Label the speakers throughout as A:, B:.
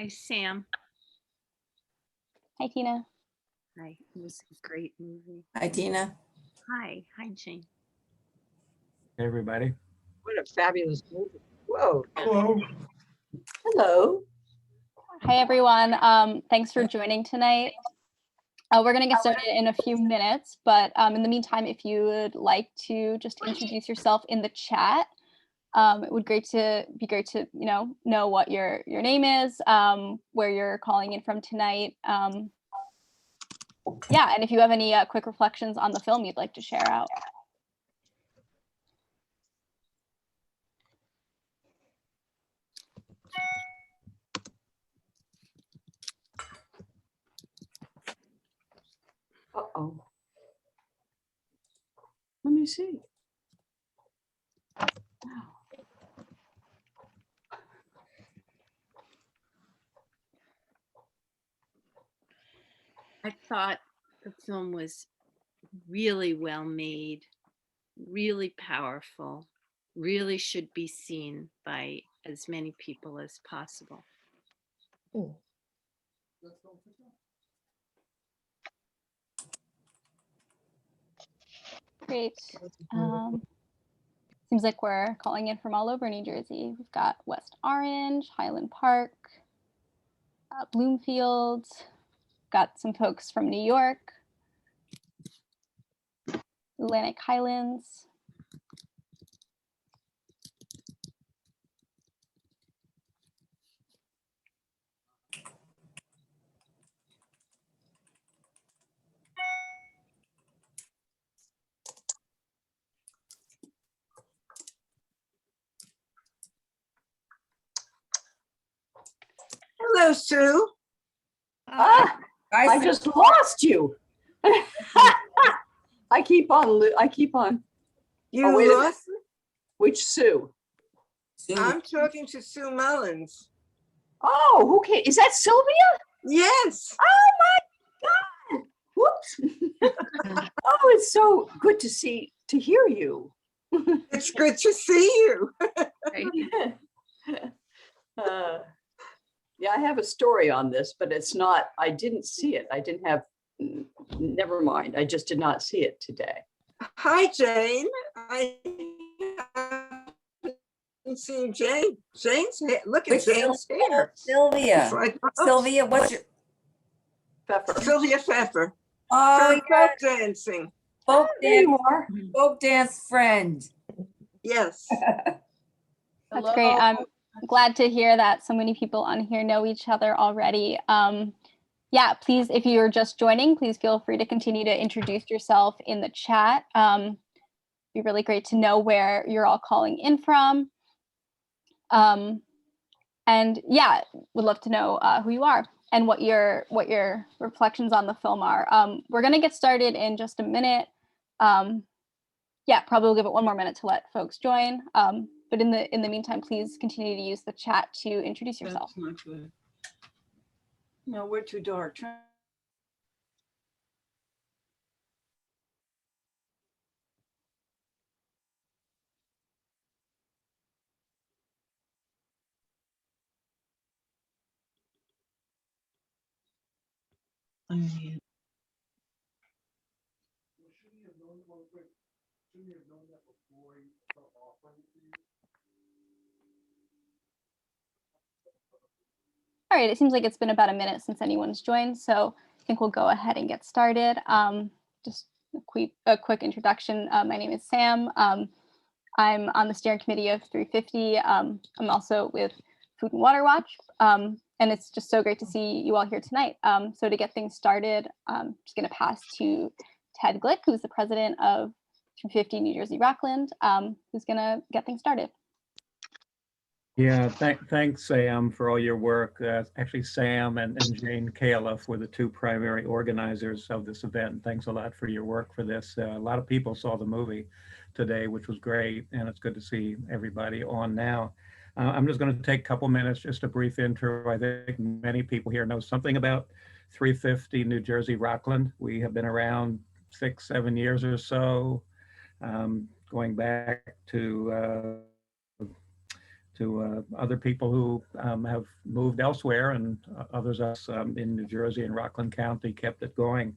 A: Hi, Sam.
B: Hi, Tina.
A: Hi, it was a great movie.
C: Hi, Tina.
A: Hi, Jane.
D: Hey, everybody.
E: What a fabulous movie. Whoa.
C: Hello.
E: Hello.
B: Hi, everyone. Thanks for joining tonight. We're going to get started in a few minutes, but in the meantime, if you would like to just introduce yourself in the chat, it would be great to know what your name is, where you're calling in from tonight. Yeah, and if you have any quick reflections on the film you'd like to share out.
E: Uh-oh. Let me see. Wow.
A: I thought the film was really well made, really powerful, really should be seen by as many people as possible.
B: Great. Seems like we're calling in from all over New Jersey. We've got West Orange, Highland Park, Bloomfield, got some folks from New York, Atlantic Highlands.
E: Hello, Sue.
C: Ah,
E: I just lost you. I keep on.
F: You
E: Oh, wait a
F: lost?
E: Which Sue?
F: I'm talking to Sue Mullins.
E: Oh, okay. Is that Sylvia?
F: Yes.
E: Oh my God. Whoops. Oh, it's so good to hear you.
F: It's good to see you.
A: Right?
E: Yeah, I have a story on this, but I didn't see it. Never mind. I just did not see it today.
F: Hi, Jane. I haven't seen Jane. Look at
C: Which
F: Jane's hair.
C: Sylvia.
F: It's like, oh,
C: Sylvia, what's your
E: Pepper.
F: Sylvia Pfeffer.
C: oh
F: From
C: yeah,
F: folk dancing.
C: folk
E: There you
C: dance,
E: are.
C: folk dance friend.
F: Yes.
B: That's great. I'm glad to hear that so many people on here know each other already. Yeah, please, if you're just joining, please feel free to continue to introduce yourself in the chat. It'd be really great to know where you're all calling in from. And yeah, would love to know who you are and what your reflections on the film are. We're gonna get started in just a minute. Yeah, probably we'll give it one more minute to let folks join. But in the meantime, please continue to use the chat to introduce yourself.
E: That's not good. No, we're too dark.
B: All right, it seems like it's been about a minute since anyone's joined, so I think we'll go ahead and get started. Just a quick introduction. My name is Sam. I'm on the steering committee of 350. I'm also with Food and Water Watch, and it's just so great to see you all here tonight. So to get things started, I'm just going to pass to Ted Glick, who's the president of 350 New Jersey Rockland, who's going to get things started.
D: Yeah, thanks, Sam, for all your work. Actually, Sam and Jane Califf were the two primary organizers of this event. Thanks a lot for your work for this. A lot of people saw the movie today, which was great, and it's good to see everybody on now. I'm just going to take a couple minutes, just a brief intro. I think many people here know something about 350 New Jersey Rockland. We have been around 6-7 years or so, going back to to other people who have moved elsewhere, and others us in New Jersey and Rockland County kept it going.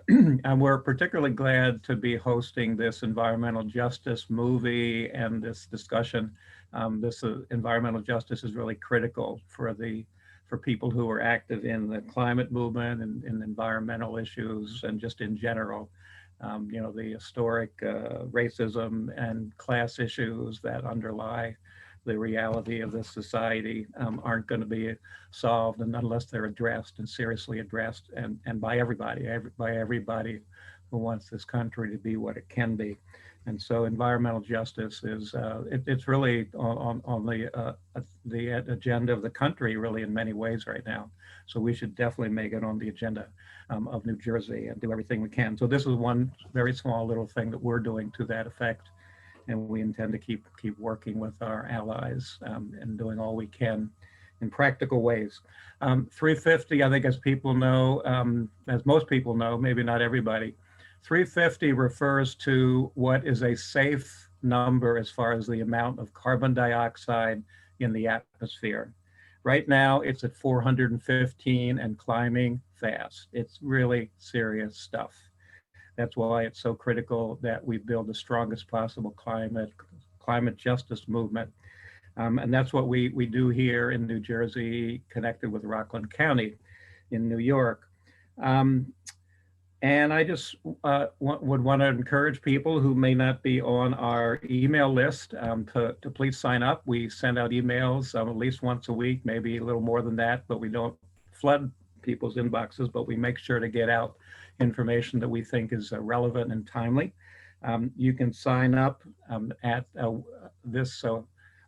D: And we're particularly glad to be hosting this environmental justice movie and this discussion. This environmental justice is really critical for people who are active in the climate movement and in environmental issues and just in general. You know, the historic racism and class issues that underlie the reality of this society aren't going to be solved and unless they're addressed and seriously addressed and by everybody, by everybody who wants this country to be what it can be. And so environmental justice is, it's really on the agenda of the country really in many ways right now. So we should definitely make it on the agenda of New Jersey and do everything we can. So this is one very small little thing that we're doing to that effect. And we intend to keep working with our allies and doing all we can in practical ways. 350, I think as people know, as most people know, maybe not everybody, 350 refers to what is a safe number as far as the amount of carbon dioxide in the atmosphere. Right now, it's at 415 and climbing fast. It's really serious stuff. That's why it's so critical that we build the strongest possible climate justice movement. And that's what we do here in New Jersey, connected with Rockland County in New York. And I just would want to encourage people who may not be on our email list to please sign up. We send out emails at least once a week, maybe a little more than that, but we don't flood people's inboxes, but we make sure to get out information that we think is relevant and timely. You can sign up at this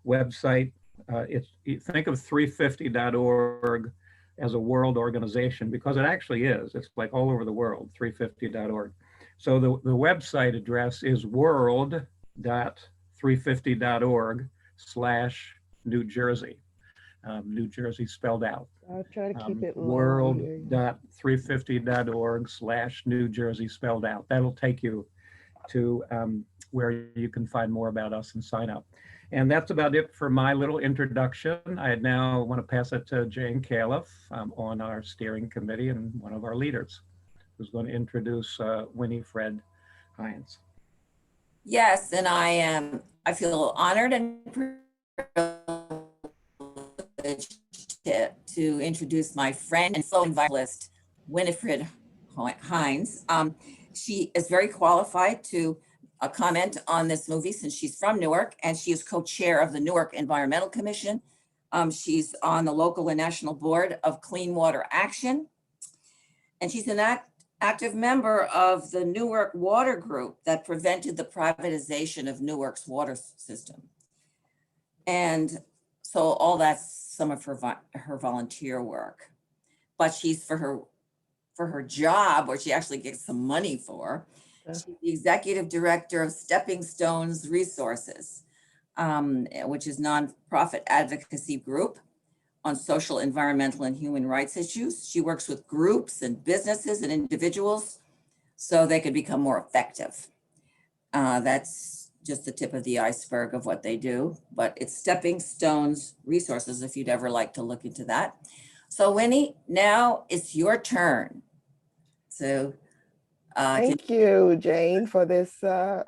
D: website. Think of 350.org as a world organization, because it actually is. It's like all over the world, 350.org. So the website address is world.350.org/New Jersey. New Jersey spelled out.
G: I'll try to keep it
D: world.350.org/New Jersey spelled out. That'll take you to where you can find more about us and sign up. And that's about it for my little introduction. I now want to pass it to Jane Califf on our steering committee and one of our leaders, who's going to introduce Winifred Hines.
C: Yes, and I feel honored and privileged to introduce my friend and fellow environmentalist, Winifred Hines. She is very qualified to comment on this movie since she's from Newark, and she is co-chair of the Newark Environmental Commission. She's on the local and national board of Clean Water Action, and she's an active member of the Newark Water Group that prevented the privatization of Newark's water system. And so all that's some of her volunteer work. But she's for her job, where she actually gets some money for, she's the executive director of Stepping Stones Resources, which is a nonprofit advocacy group on social, environmental, and human rights issues. She works with groups and businesses and individuals so they could become more effective. That's just the tip of the iceberg of what they do, but it's Stepping Stones Resources if you'd ever like to look into that. So Winnie, now it's your turn. So
G: Thank you, Jane, for this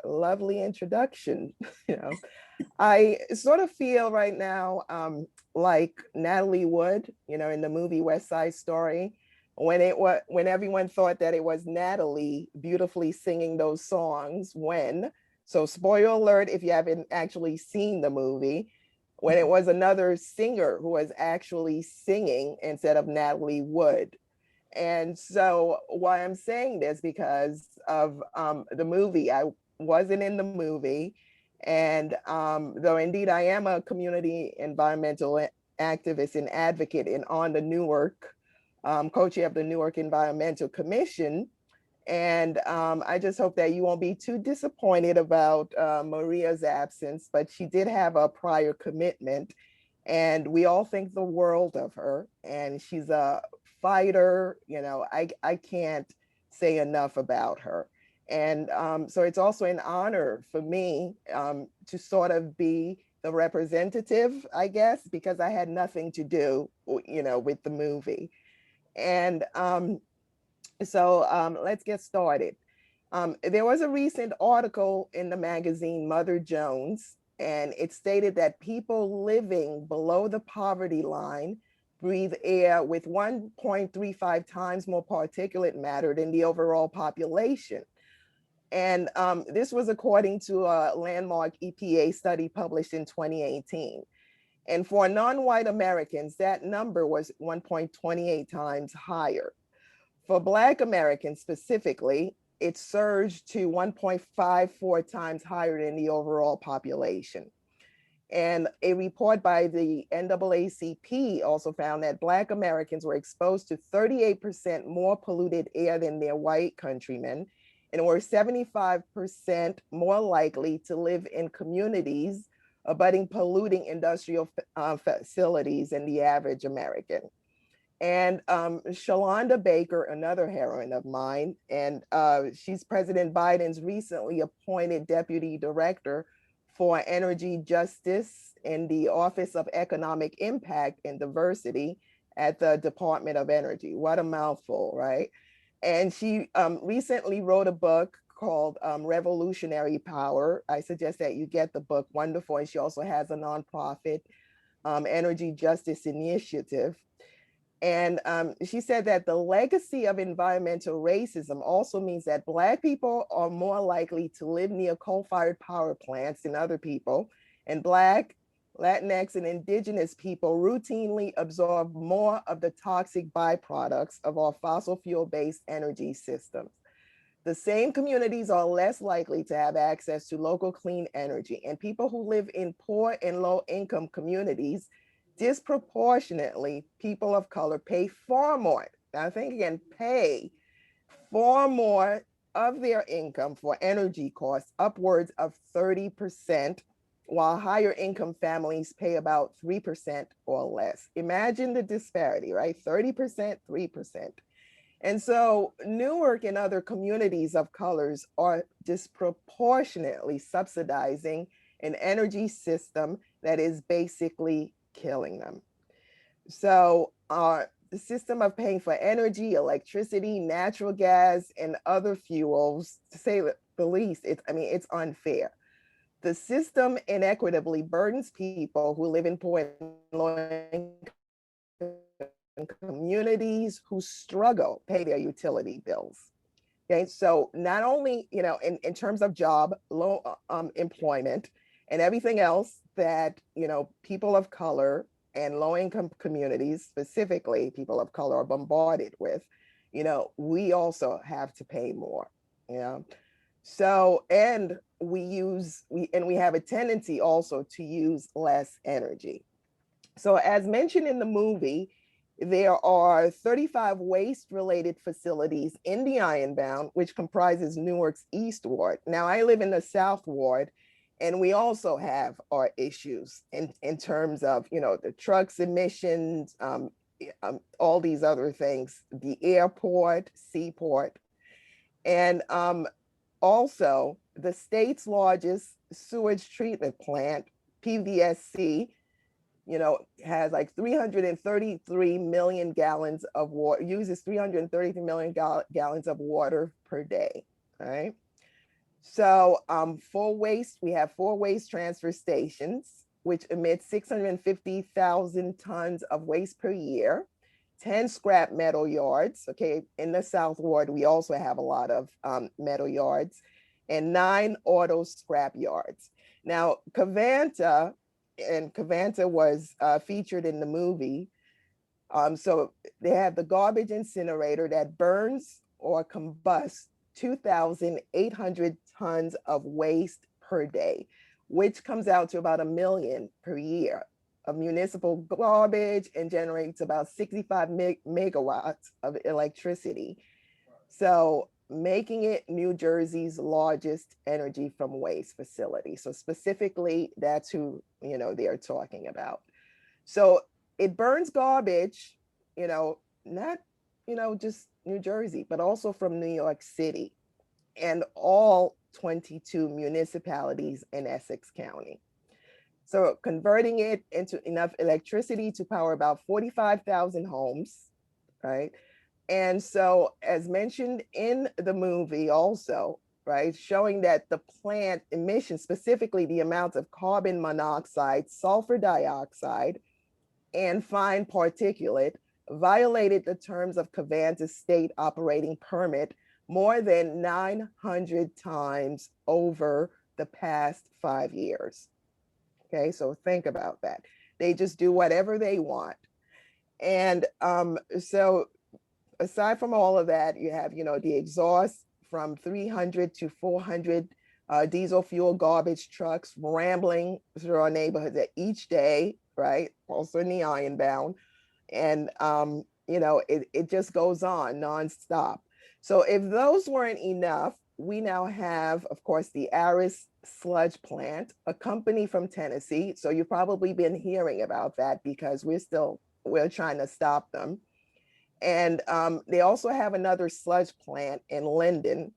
G: lovely introduction. You know, I sort of feel right now like Natalie Wood, you know, in the movie West Side Story, when everyone thought that it was Natalie beautifully singing those songs. So spoiler alert if you haven't actually seen the movie, when it was another singer who was actually singing instead of Natalie Wood. And so why I'm saying this, because of the movie. I wasn't in the movie. And though indeed I am a community environmental activist and advocate and on the Newark, co-chair of the Newark Environmental Commission. And I just hope that you won't be too disappointed about Maria's absence, but she did have a prior commitment and we all think the world of her, and she's a fighter. You know, I can't say enough about her. And so it's also an honor for me to sort of be the representative, I guess, because I had nothing to do, with the movie. And so let's get started. There was a recent article in the magazine Mother Jones, and it stated that people living below the poverty line breathe air with 1.35 times more particulate matter than the overall population. And this was according to a landmark EPA study published in 2018. And for non-white Americans, that number was 1.28 times higher. For Black Americans specifically, it surged to 1.54 times higher than the overall population. And a report by the NAACP also found that Black Americans were exposed to 38% more polluted air than their white countrymen, and were 75% more likely to live in communities abutting polluting industrial facilities than the average American. And Shalonda Baker, another heroine of mine, and she's President Biden's recently appointed deputy director for energy justice in the Office of Economic Impact and Diversity at the Department of Energy. What a mouthful, right? And she recently wrote a book called Revolutionary Power. I suggest that you get the book, wonderful. And she also has a nonprofit energy justice initiative. And she said that the legacy of environmental racism also means that Black people are more likely to live near coal-fired power plants than other people, and Black, Latinx, and Indigenous people routinely absorb more of the toxic byproducts of our fossil fuel-based energy systems. The same communities are less likely to have access to local clean energy, and people who live in poor and low-income communities, disproportionately, people of color pay far more. Now think again, pay far more of their income for energy costs, upwards of 30%, while higher income families pay about 3% or less. Imagine the disparity, right? 30%, 3%. And so Newark and other communities of colors are disproportionately subsidizing an energy system that is basically killing them. So the system of paying for energy, electricity, natural gas, and other fuels, to say the least, it's unfair. The system inequitably burdens people who live in poor and low-income communities who struggle to pay their utility bills. Okay, so not only, in terms of job, low employment, and everything else that, people of color and low-income communities, specifically people of color, are bombarded with, we also have to pay more. So, and we have a tendency also to use less energy. So as mentioned in the movie, there are 35 waste-related facilities in the Ironbound, which comprises Newark's East Ward. Now, I live in the South Ward, and we also have our issues in terms of, the trucks emissions, all these other things, the airport, seaport, and also the state's largest sewage treatment plant, PVSC, has like 333 million gallons of water, uses 333 million gallons of water per day, right? So for waste, we have 4 waste transfer stations, which emit 650,000 tons of waste per year, 10 scrap metal yards. Okay, in the South Ward, we also have a lot of metal yards, and 9 auto scrap yards. Now, Covanta was featured in the movie. So they have the garbage incinerator that burns or combusts 2,800 tons of waste per day, which comes out to about 1 million per year of municipal garbage and generates about 65 megawatts of electricity. So making it New Jersey's largest energy from waste facility. So specifically, that's who, they're talking about. So it burns garbage, not, just New Jersey, but also from New York City and all 22 municipalities in Essex County. So converting it into enough electricity to power about 45,000 homes, right? And so, as mentioned in the movie, also, right, showing that the plant emissions, specifically the amount of carbon monoxide, sulfur dioxide, and fine particulate, violated the terms of Covanta's state operating permit more than 900 times over the past 5 years. Okay, so think about that. They just do whatever they want. And so aside from all of that, you have, the exhaust from 300 to 400 diesel fuel garbage trucks rambling through our neighborhoods each day, right? Also in the Ironbound. And, it just goes on nonstop. So if those weren't enough, we now have, of course, the Aris sludge plant, a company from Tennessee. So you've probably been hearing about that because we're trying to stop them. And they also have another sludge plant in Linden.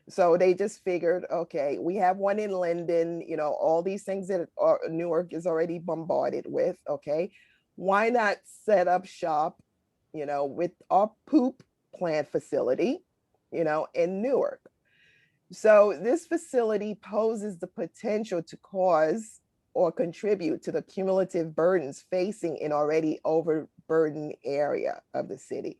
G: So they just figured, okay, we have one in Linden, all these things that Newark is already bombarded with, okay? Why not set up shop, with our poop plant facility, in Newark? So this facility poses the potential to cause or contribute to the cumulative burdens facing an already overburdened area of the city.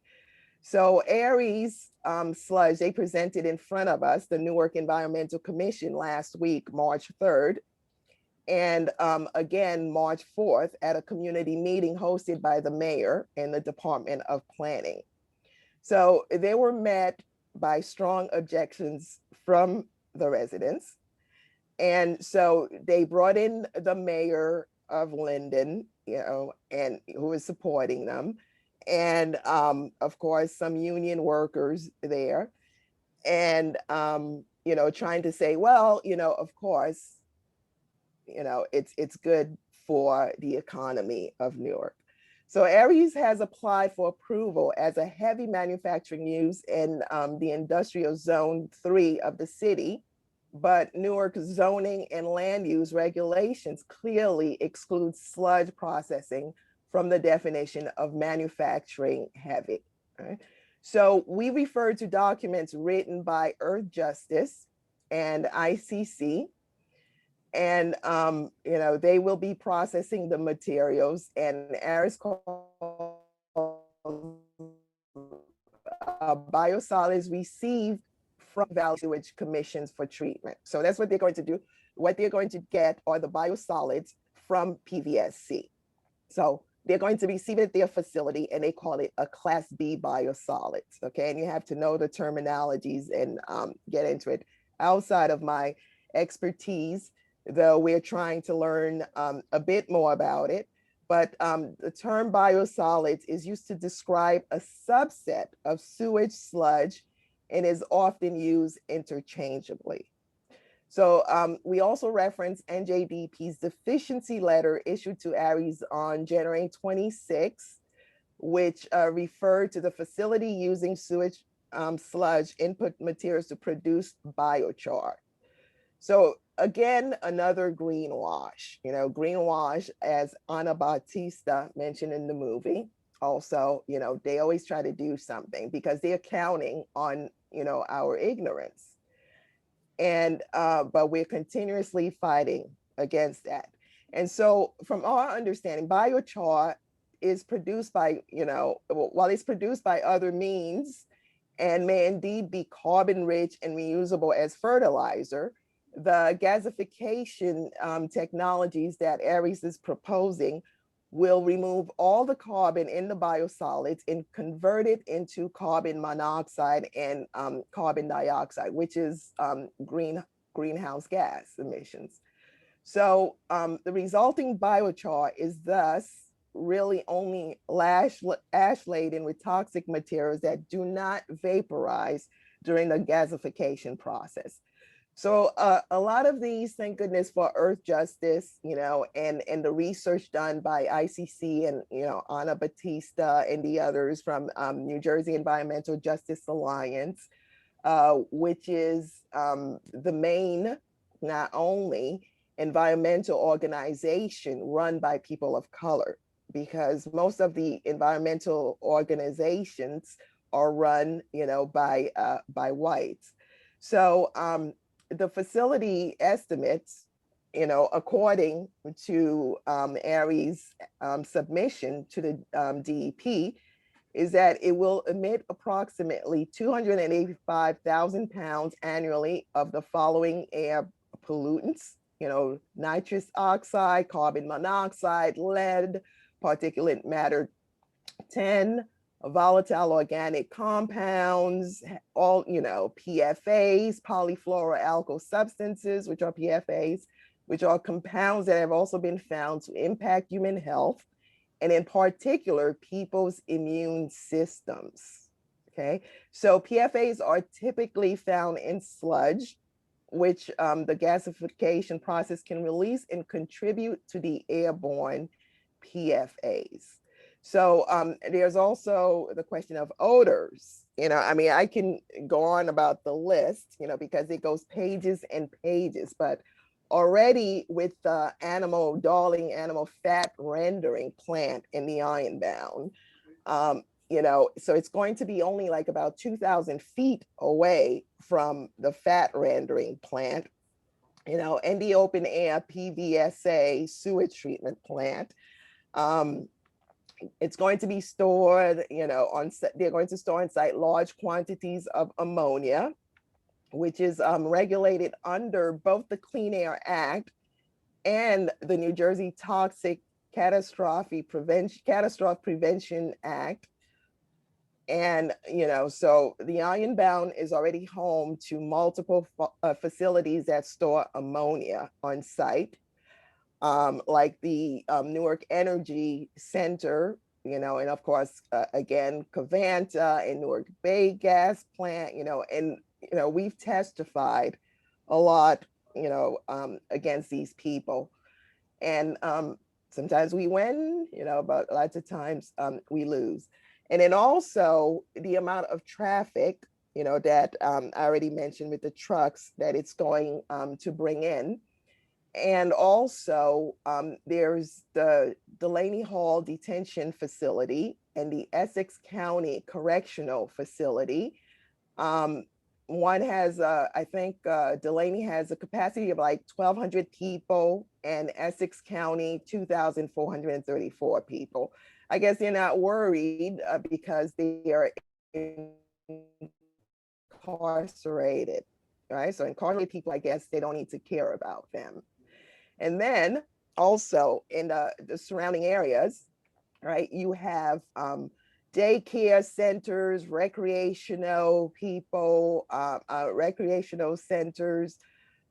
G: So Aries sludge, they presented in front of us, the Newark Environmental Commission last week, March 3rd, and again, March 4th at a community meeting hosted by the mayor and the Department of Planning. So they were met by strong objections from the residents. And so they brought in the mayor of Linden, and who is supporting them. And of course, some union workers there. And, trying to say, well, of course, it's good for the economy of Newark. So Aries has applied for approval as a heavy manufacturing use in the industrial zone 3 of the city, but Newark zoning and land use regulations clearly exclude sludge processing from the definition of manufacturing heavy. Right? So we refer to documents written by Earth Justice and ICC, and they will be processing the materials, and Aris biosolids received from Valley Sewage Commissions for treatment. So that's what they're going to do. What they're going to get are the biosolids from PVSC. So they're going to receive it at their facility, and they call it a Class B biosolids. Okay, and you have to know the terminologies and get into it. Outside of my expertise, though, we're trying to learn a bit more about it. But the term biosolids is used to describe a subset of sewage sludge and is often used interchangeably. So we also reference NJDP's deficiency letter issued to Aries on January 26, which referred to the facility using sewage sludge input materials to produce biochar. So again, another greenwash, greenwash, as Ana Bautista mentioned in the movie. Also, they always try to do something because they're counting on, our ignorance. And, but we're continuously fighting against that. And so from our understanding, biochar is produced by, while it's produced by other means and may indeed be carbon rich and reusable as fertilizer, the gasification technologies that Aries is proposing will remove all the carbon in the biosolids and convert it into carbon monoxide and carbon dioxide, which is greenhouse gas emissions. So the resulting biochar is thus really only ash laden with toxic materials that do not vaporize during the gasification process. So a lot of these, thank goodness for Earth Justice, and the research done by ICC and, Ana Bautista and the others from New Jersey Environmental Justice Alliance, which is the main, not only environmental organization run by people of color, because most of the environmental organizations are run, by whites. So the facility estimates, according to ARI's submission to the DEP, is that it will emit approximately 285,000 pounds annually of the following air pollutants, nitrous oxide, carbon monoxide, lead, particulate matter 10, volatile organic compounds, all, PFAs, polyfluoroalkyl substances, which are PFAs, which are compounds that have also been found to impact human health, and in particular, people's immune systems. Okay, so PFAs are typically found in sludge, which the gasification process can release and contribute to the airborne PFAs. So there's also the question of odors. I can go on about the list, because it goes pages and pages, but already with the Darling animal fat rendering plant in the Ironbound, so it's going to be only like about 2,000 feet away from the fat rendering plant, and the open air PVSA sewage treatment plant. It's going to be stored, they're going to store on site large quantities of ammonia, which is regulated under both the Clean Air Act and the New Jersey Toxic Catastrophe Prevention Act. And, so the Ironbound is already home to multiple facilities that store ammonia on site, like the Newark Energy Center, and of course, again, Covanta and Newark Bay Gas Plant, and, we've testified a lot, against these people. And sometimes we win, but lots of times we lose. And then also the amount of traffic, that I already mentioned with the trucks that it's going to bring in. And also there's the Delaney Hall Detention Facility and the Essex County Correctional Facility. One has, I think Delaney has a capacity of like 1,200 people, and Essex County, 2,434 people. I guess they're not worried because they are incarcerated, right? So incarcerated people, I guess they don't need to care about them. And then also in the surrounding areas, right, you have daycare centers, recreational people, recreational centers.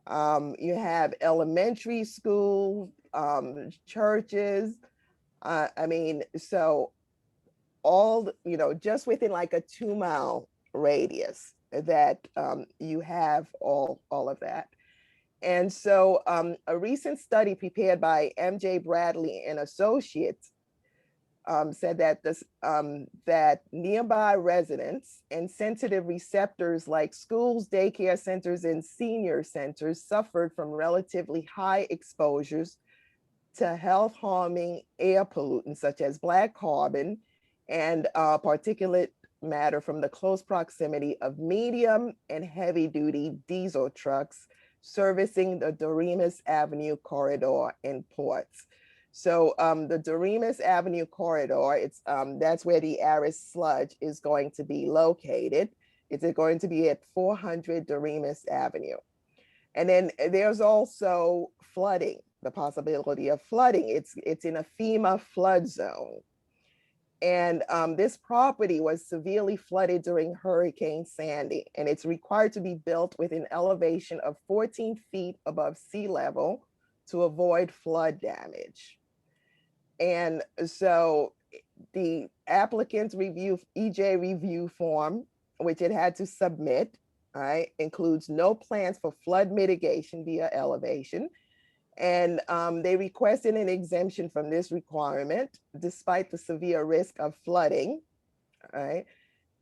G: You have elementary schools, churches. So all, just within like a 2-mile radius that you have all of that. And so a recent study prepared by MJ Bradley and Associates said that that nearby residents and sensitive receptors like schools, daycare centers, and senior centers suffered from relatively high exposures to health harming air pollutants such as black carbon and particulate matter from the close proximity of medium and heavy duty diesel trucks servicing the Doremus Avenue corridor in Ports. So the Doremus Avenue corridor, that's where the Aris sludge is going to be located. It's going to be at 400 Doremus Avenue. And then there's also flooding, the possibility of flooding. It's in a FEMA flood zone. And this property was severely flooded during Hurricane Sandy, and it's required to be built with an elevation of 14 feet above sea level to avoid flood damage. And so the applicant's EJ review form, which it had to submit, right, includes no plans for flood mitigation via elevation. And they requested an exemption from this requirement, despite the severe risk of flooding, right?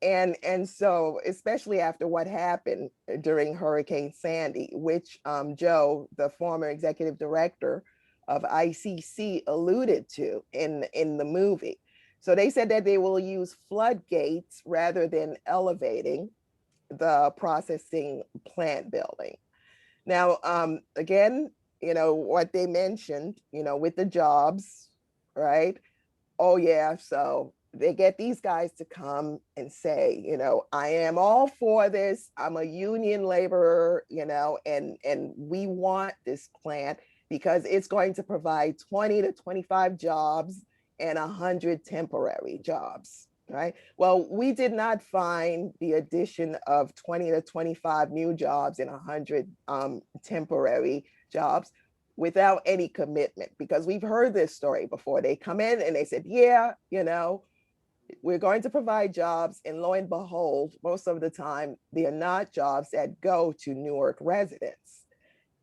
G: And so, especially after what happened during Hurricane Sandy, which Joe, the former executive director of ICC, alluded to in the movie. So they said that they will use floodgates rather than elevating the processing plant building. Now, again, what they mentioned, with the jobs, right? Oh yeah, so they get these guys to come and say, I am all for this. I'm a union laborer, and we want this plant because it's going to provide 20 to 25 jobs and 100 temporary jobs, right? Well, we did not find the addition of 20 to 25 new jobs and 100 temporary jobs without any commitment, because we've heard this story before. They come in and they said, yeah, we're going to provide jobs. And lo and behold, most of the time, they are not jobs that go to Newark residents.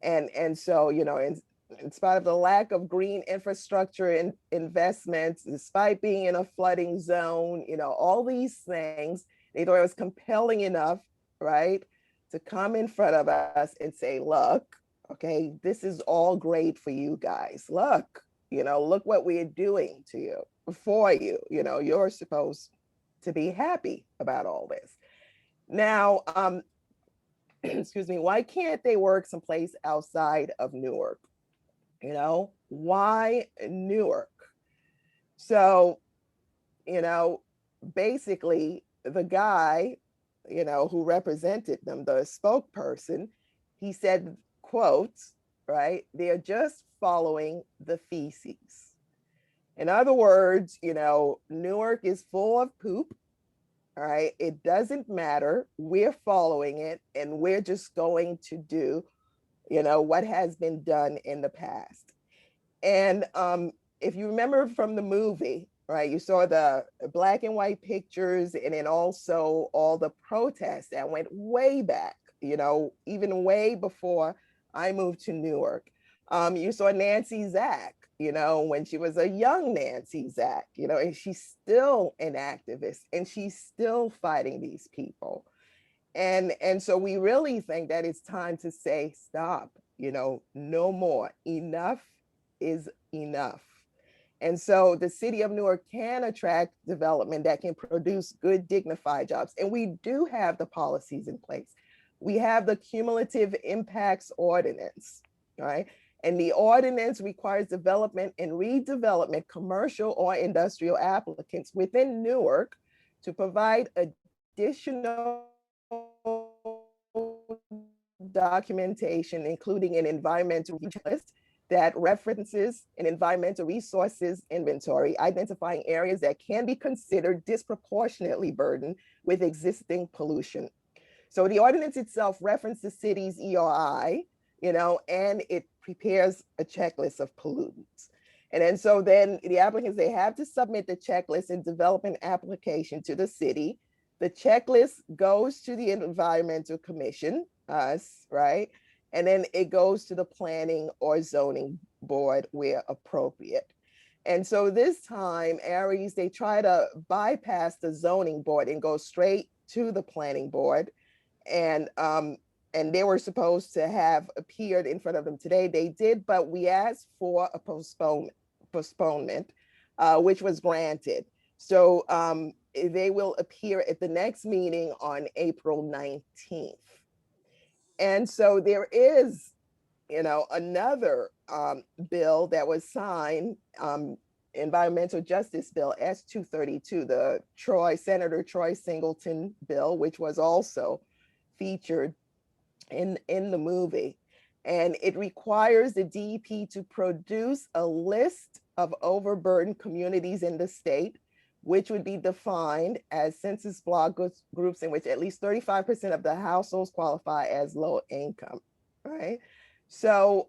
G: And so, in spite of the lack of green infrastructure and investments, despite being in a flooding zone, all these things, they thought it was compelling enough, right, to come in front of us and say, look, okay, this is all great for you guys. Look, look what we're doing to you, for you. You're supposed to be happy about all this. Now, excuse me, why can't they work someplace outside of Newark? Why Newark? So, basically the guy, who represented them, the spokesperson, he said, quotes, right? They're just following the feces. In other words, Newark is full of poop. All right. It doesn't matter. We're following it and we're just going to do, what has been done in the past. And if you remember from the movie, right, you saw the black and white pictures and then also all the protests that went way back, even way before I moved to Newark. You saw Nancy Zach, when she was a young Nancy Zach, and she's still an activist and she's still fighting these people. And so we really think that it's time to say, stop, no more. Enough is enough. And so the city of Newark can attract development that can produce good, dignified jobs. And we do have the policies in place. We have the cumulative impacts ordinance, right? And the ordinance requires development and redevelopment, commercial or industrial applicants within Newark to provide additional documentation, including an environmental list that references an environmental resources inventory, identifying areas that can be considered disproportionately burdened with existing pollution. So the ordinance itself references the city's ERI, and it prepares a checklist of pollutants. And then so then the applicants, they have to submit the checklist and develop an application to the city. The checklist goes to the Environmental Commission, us, right? And then it goes to the planning or zoning board where appropriate. And so this time, Aries, they try to bypass the zoning board and go straight to the planning board. And they were supposed to have appeared in front of them today. They did, but we asked for a postponement, which was granted. So they will appear at the next meeting on April 19th. And so there is, another bill that was signed, Environmental Justice Bill S-232, the Senator Troy Singleton bill, which was also featured in the movie. And it requires the DEP to produce a list of overburdened communities in the state, which would be defined as census block groups in which at least 35% of the households qualify as low income, right? So,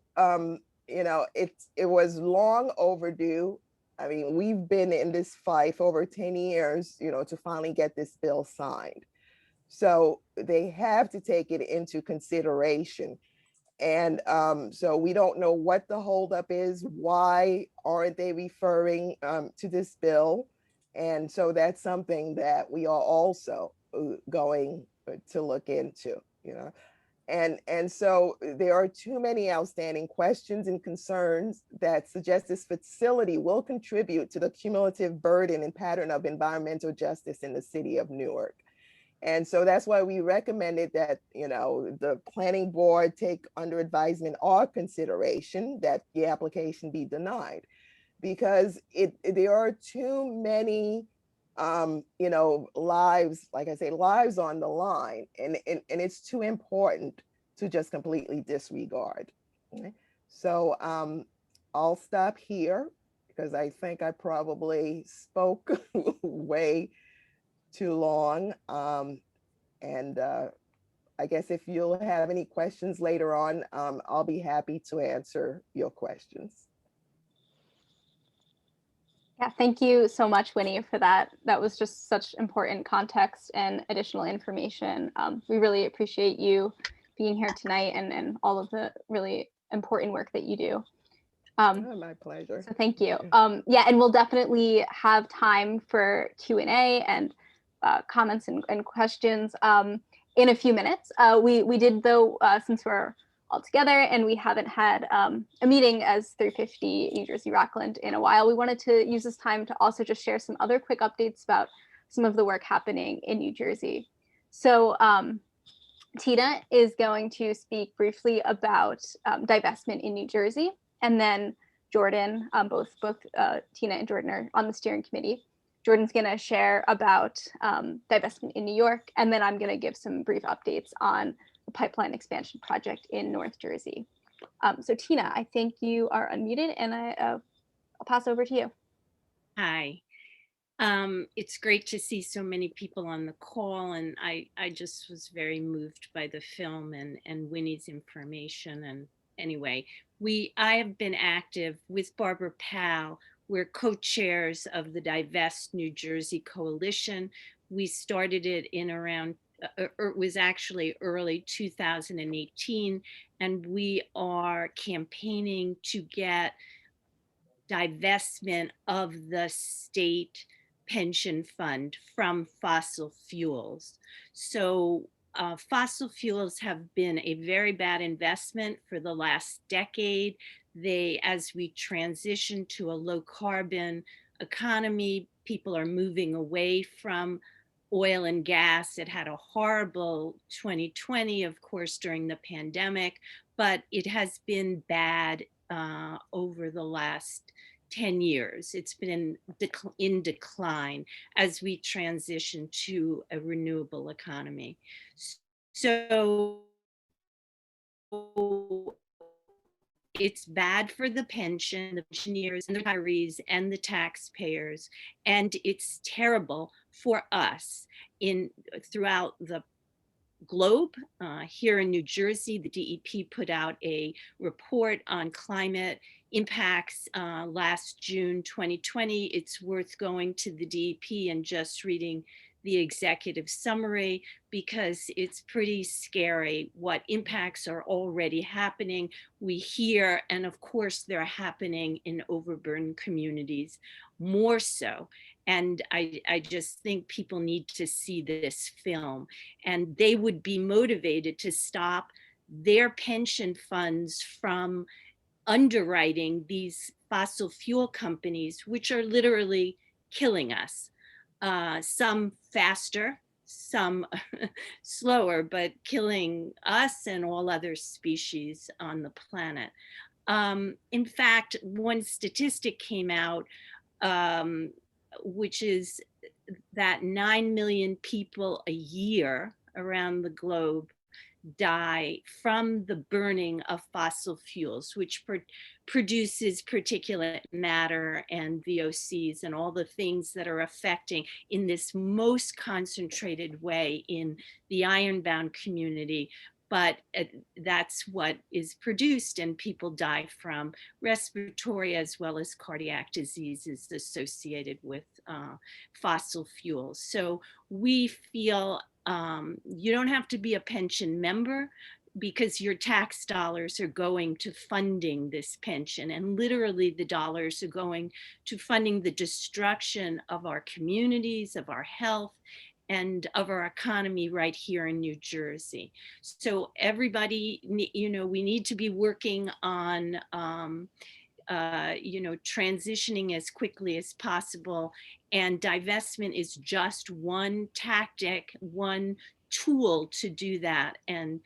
G: it was long overdue. I mean, we've been in this fight for over 10 years, to finally get this bill signed. So they have to take it into consideration. And so we don't know what the holdup is. Why aren't they referring to this bill? And so that's something that we are also going to look into, you know. And so there are too many outstanding questions and concerns that suggest this facility will contribute to the cumulative burden and pattern of environmental justice in the city of Newark. And so that's why we recommended that, you know, the planning board take under advisement or consideration that the application be denied, because there are too many you know, lives, like I say, lives on the line, and it's too important to just completely disregard. Okay? So I'll stop here because I think I probably spoke way too long. And I guess if you'll have any questions later on, I'll be happy to answer your questions.
B: Yeah, thank you so much, Winnie, for that. That was just such important context and additional information. We really appreciate you being here tonight and all of the really important work that you do.
G: Oh, my pleasure.
B: So thank you. Yeah, and we'll definitely have time for Q&A and comments and questions in a few minutes. We did, though, since we're all together and we haven't had a meeting as 350 New Jersey Rockland in a while, we wanted to use this time to also just share some other quick updates about some of the work happening in New Jersey. So Tina is going to speak briefly about divestment in New Jersey, and then Jordan, both Tina and Jordan are on the steering committee. Jordan's going to share about divestment in New York, and then I'm going to give some brief updates on the pipeline expansion project in North Jersey. So Tina, I think you are unmuted, and I'll pass over to you.
A: Hi. It's great to see so many people on the call, and I just was very moved by the film and Winnie's information. And anyway, I have been active with Barbara Powell. We're co-chairs of the Divest New Jersey Coalition. We started it in around, it was actually early 2018, and we are campaigning to get divestment of the state pension fund from fossil fuels. So fossil fuels have been a very bad investment for the last decade. As we transition to a low carbon economy, people are moving away from oil and gas. It had a horrible 2020, of course, during the pandemic, but it has been bad over the last 10 years. It's been in decline as we transition to a renewable economy. So it's bad for the pension, the pensioners and the retirees and the taxpayers, and it's terrible for us throughout the globe. Here in New Jersey, the DEP put out a report on climate impacts last June 2020. It's worth going to the DEP and just reading the executive summary, because it's pretty scary what impacts are already happening. We hear, and of course they're happening in overburdened communities more so. And I just think people need to see this film, and they would be motivated to stop their pension funds from underwriting these fossil fuel companies, which are literally killing us. Some faster, some slower, but killing us and all other species on the planet. In fact, one statistic came out, which is that 9 million people a year around the globe die from the burning of fossil fuels, which produces particulate matter and VOCs and all the things that are affecting in this most concentrated way in the ironbound community. But that's what is produced, and people die from respiratory as well as cardiac diseases associated with fossil fuels. So we feel you don't have to be a pension member, because your tax dollars are going to funding this pension, and literally the dollars are going to funding the destruction of our communities, of our health, and of our economy right here in New Jersey. So everybody, we need to be working on, transitioning as quickly as possible. And divestment is just one tactic, one tool to do that. And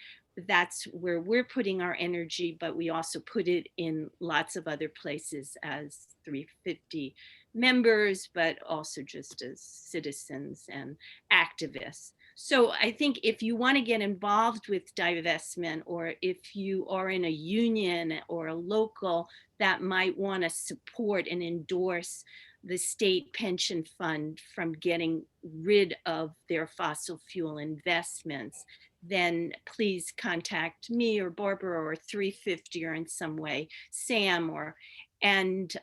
A: that's where we're putting our energy, but we also put it in lots of other places as 350 members, but also just as citizens and activists. So I think if you want to get involved with divestment, or if you are in a union or a local that might want to support and endorse the state pension fund from getting rid of their fossil fuel investments, then please contact me or Barbara or 350 or in some way, Sam, and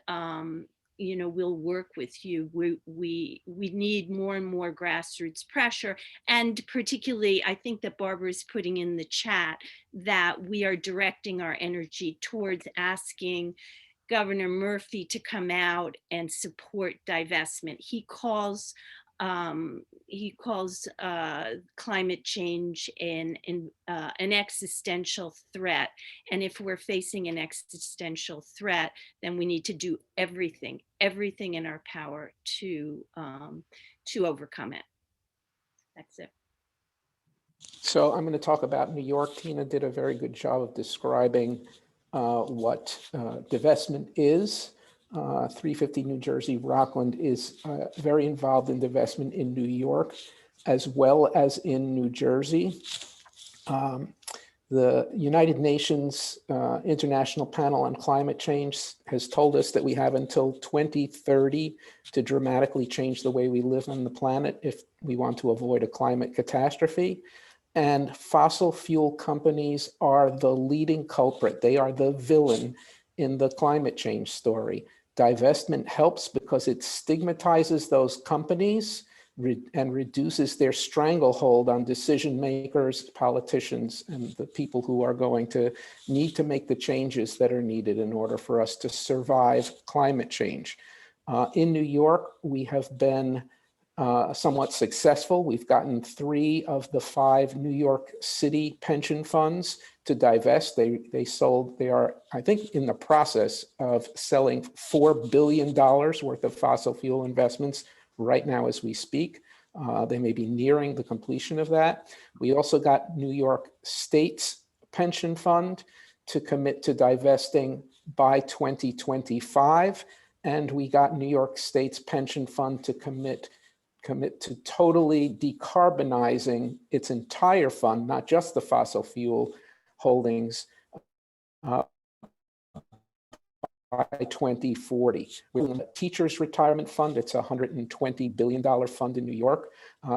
A: we'll work with you. We need more and more grassroots pressure. And particularly, I think that Barbara is putting in the chat that we are directing our energy towards asking Governor Murphy to come out and support divestment. He calls climate change an existential threat. And if we're facing an existential threat, then we need to do everything in our power to overcome it. That's it.
H: So I'm going to talk about New York. Tina did a very good job of describing what divestment is. 350 New Jersey Rockland is very involved in divestment in New York as well as in New Jersey. The United Nations International Panel on Climate Change has told us that we have until 2030 to dramatically change the way we live on the planet if we want to avoid a climate catastrophe. And fossil fuel companies are the leading culprit. They are the villain in the climate change story. Divestment helps because it stigmatizes those companies and reduces their stranglehold on decision makers, politicians, and the people who are going to need to make the changes that are needed in order for us to survive climate change. In New York, we have been somewhat successful. We've gotten 3 of the 5 New York City pension funds to divest. They are, I think, in the process of selling $4 billion worth of fossil fuel investments right now as we speak. They may be nearing the completion of that. We also got New York State's pension fund to commit to divesting by 2025. And we got New York State's pension fund to commit to totally decarbonizing its entire fund, not just the fossil fuel holdings, by 2040. We're in the Teachers Retirement Fund. It's a $120 billion fund in New York.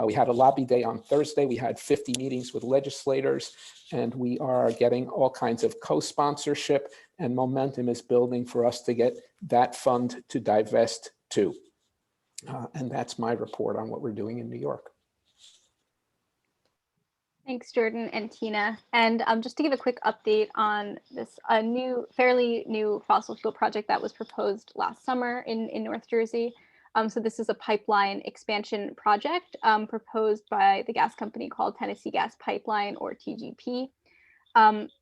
H: We had a lobby day on Thursday. We had 50 meetings with legislators, and we are getting all kinds of co-sponsorship, and momentum is building for us to get that fund to divest too. And that's my report on what we're doing in New York.
B: Thanks, Jordan and Tina. And just to give a quick update on this fairly new fossil fuel project that was proposed last summer in North Jersey. So this is a pipeline expansion project proposed by the gas company called Tennessee Gas Pipeline, or TGP.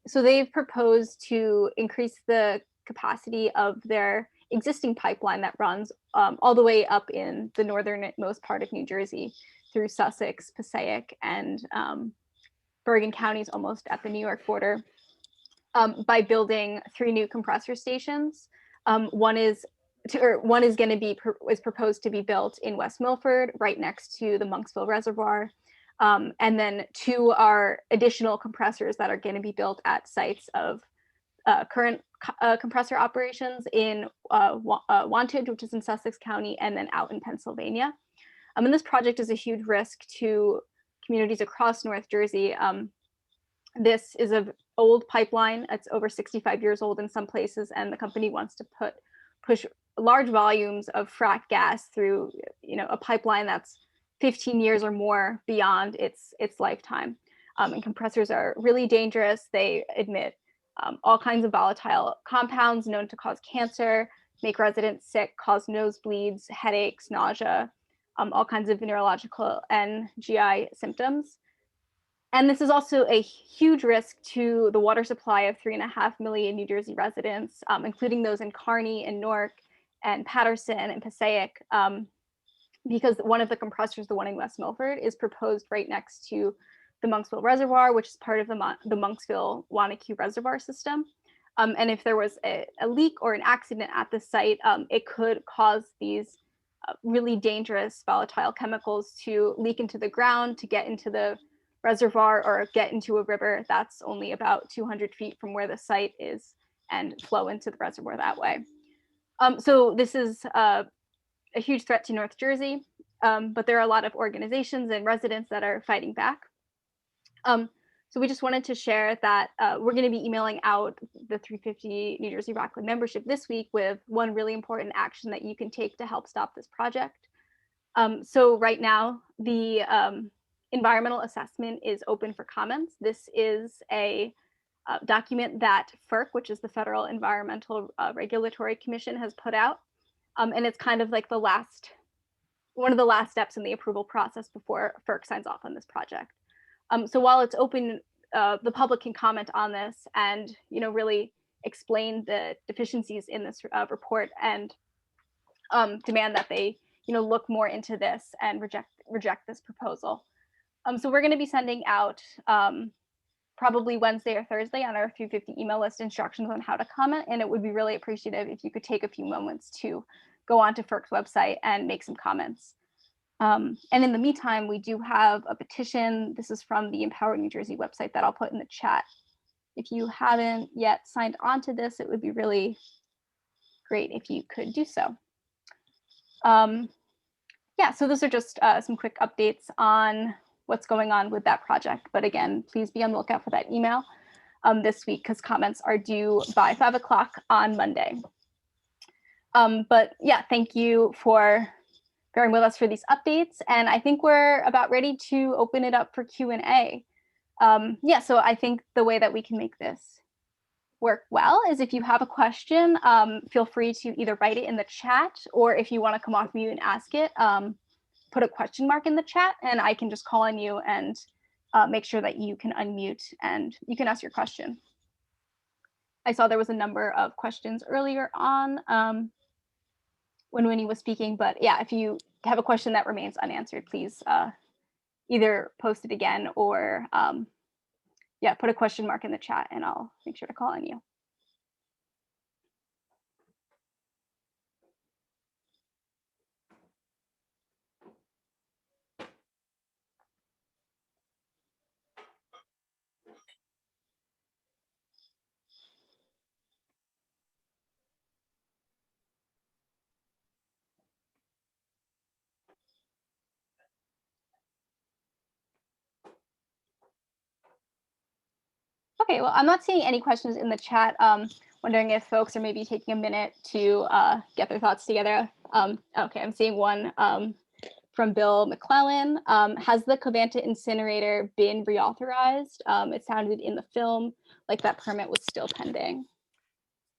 B: So they've proposed to increase the capacity of their existing pipeline that runs all the way up in the northernmost part of New Jersey through Sussex, Passaic, and Bergen counties, almost at the New York border, by building 3 new compressor stations. One is proposed to be built in West Milford, right next to the Monksville Reservoir. And then 2 are additional compressors that are going to be built at sites of current compressor operations in Wantage, which is in Sussex County, and then out in Pennsylvania. And this project is a huge risk to communities across North Jersey. This is an old pipeline. It's over 65 years old in some places, and the company wants to push large volumes of fracked gas through, a pipeline that's 15 years or more beyond its lifetime. And compressors are really dangerous. They emit all kinds of volatile compounds known to cause cancer, make residents sick, cause nosebleeds, headaches, nausea, all kinds of neurological and GI symptoms. And this is also a huge risk to the water supply of 3.5 million New Jersey residents, including those in Kearney and Newark and Patterson and Passaic, because one of the compressors, the one in West Milford, is proposed right next to the Monksville Reservoir, which is part of the Monksville-Wanacue Reservoir system. And if there was a leak or an accident at the site, it could cause these really dangerous volatile chemicals to leak into the ground, to get into the reservoir or get into a river that's only about 200 feet from where the site is and flow into the reservoir that way. So this is a huge threat to North Jersey, but there are a lot of organizations and residents that are fighting back. So we just wanted to share that we're going to be emailing out the 350 New Jersey Rockland membership this week with one really important action that you can take to help stop this project. So right now, the environmental assessment is open for comments. This is a document that FERC, which is the Federal Environmental Regulatory Commission, has put out. And it's kind of like one of the last steps in the approval process before FERC signs off on this project. So while it's open, the public can comment on this and really explain the deficiencies in this report and demand that they look more into this and reject this proposal. So we're going to be sending out probably Wednesday or Thursday on our 350 email list instructions on how to comment, and it would be really appreciative if you could take a few moments to go onto FERC's website and make some comments. And in the meantime, we do have a petition. This is from the Empower New Jersey website that I'll put in the chat. If you haven't yet signed on to this, it would be really great if you could do so. Yeah, so those are just some quick updates on what's going on with that project. But again, please be on the lookout for that email this week because comments are due by 5 o'clock on Monday. But yeah, thank you for bearing with us for these updates. And I think we're about ready to open it up for Q&A. Yeah, so I think the way that we can make this work well is if you have a question, feel free to either write it in the chat, or if you want to come off mute and ask it, put a question mark in the chat and I can just call on you and make sure that you can unmute and you can ask your question. I saw there was a number of questions earlier on when Winnie was speaking, but yeah, if you have a question that remains unanswered, please either post it again or yeah, put a question mark in the chat and I'll make sure to call on you. Okay, well, I'm not seeing any questions in the chat. Wondering if folks are maybe taking a minute to get their thoughts together. Okay, I'm seeing one from Bill McClellan. Has the Covanta incinerator been reauthorized? It sounded in the film like that permit was still pending.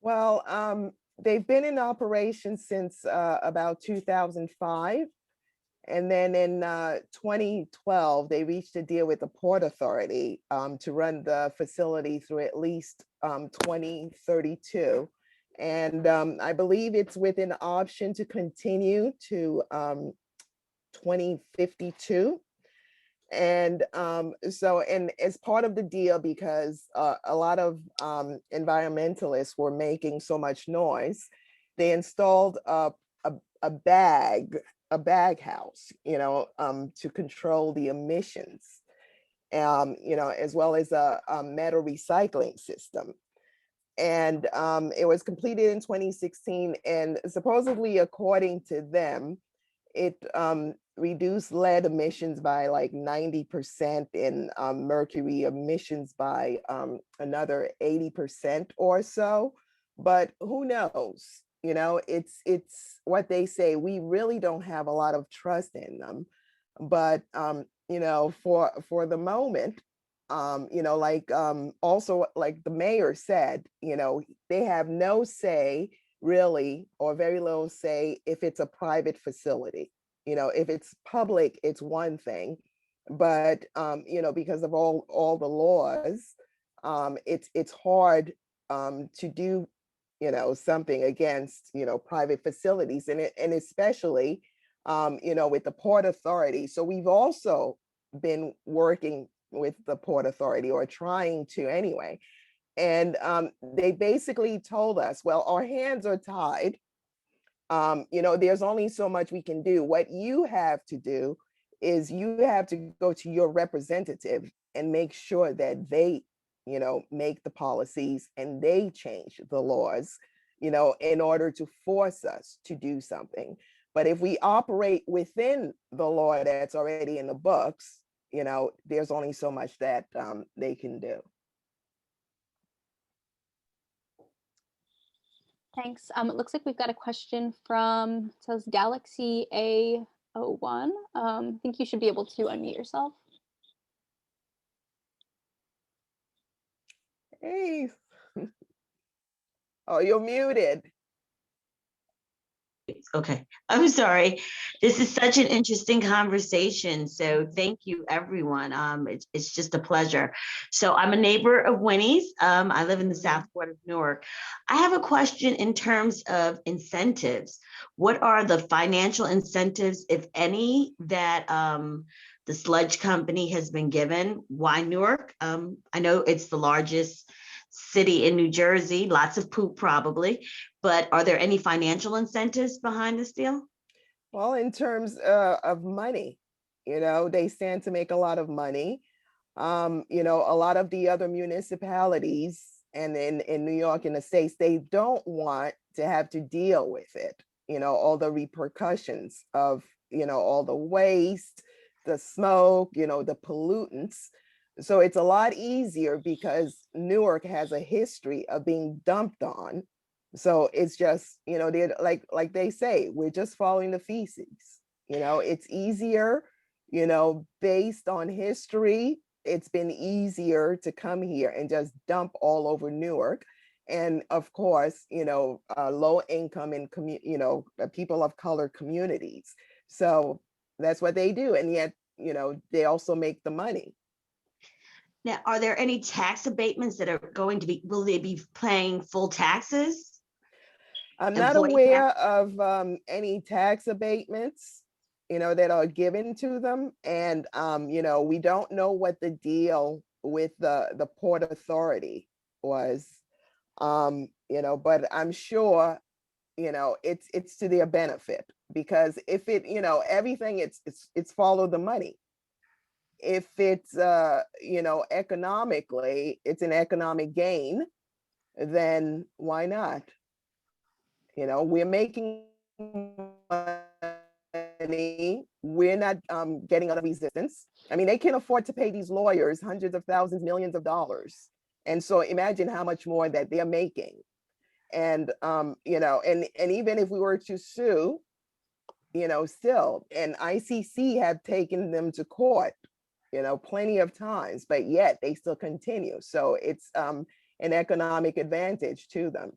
G: Well, they've been in operation since about 2005. And then in 2012, they reached a deal with the Port Authority to run the facility through at least 2032. And I believe it's with an option to continue to 2052. And and as part of the deal, because a lot of environmentalists were making so much noise, they installed a bag house, to control the emissions, as well as a metal recycling system. And it was completed in 2016, and supposedly, according to them, it reduced lead emissions by like 90% and mercury emissions by another 80% or so. But who knows? It's what they say. We really don't have a lot of trust in them. But for the moment, also like the mayor said, they have no say really, or very little say if it's a private facility. if it's public, it's one thing, but because of all the laws, it's hard to do something against private facilities, and especially with the Port Authority. So we've also been working with the Port Authority, or trying to anyway. And they basically told us, well, our hands are tied. There's only so much we can do. What you have to do is you have to go to your representative and make sure that they, make the policies and they change the laws, in order to force us to do something. But if we operate within the law that's already in the books, there's only so much that they can do.
B: Thanks. It looks like we've got a question from, it says Galaxy A01. I think you should be able to unmute yourself.
G: Hey. Oh, you're muted.
I: Okay, I'm sorry. This is such an interesting conversation. So thank you, everyone. It's just a pleasure. So I'm a neighbor of Winnie's. I live in the South Port of Newark. I have a question in terms of incentives. What are the financial incentives, if any, that the sludge company has been given? Why Newark? I know it's the largest city in New Jersey, lots of poop probably, but are there any financial incentives behind this deal?
G: Well, in terms of money, they stand to make a lot of money. A lot of the other municipalities and in New York and the States, they don't want to have to deal with it, all the repercussions of, all the waste, the smoke, the pollutants. So it's a lot easier because Newark has a history of being dumped on. So it's just, they're like they say, we're just following the feces. It's easier, based on history. It's been easier to come here and just dump all over Newark. And of course, low income and people of color communities. So that's what they do. And yet, they also make the money.
I: Now, are there any tax abatements that are going to be, will they be paying full taxes?
G: I'm not
I: Employee
G: aware of any tax abatements, that are given to them. And, we don't know what the deal with the Port Authority was, but I'm sure, it's to their benefit, because if it, everything, it's follow the money. If it's, economically, it's an economic gain, then why not? We're making money. We're not getting out of resistance. I mean, they can afford to pay these lawyers hundreds of thousands, millions of dollars. And so imagine how much more that they're making. And, and even if we were to sue, still, and ICC have taken them to court, plenty of times, but yet they still continue. So it's an economic advantage to them.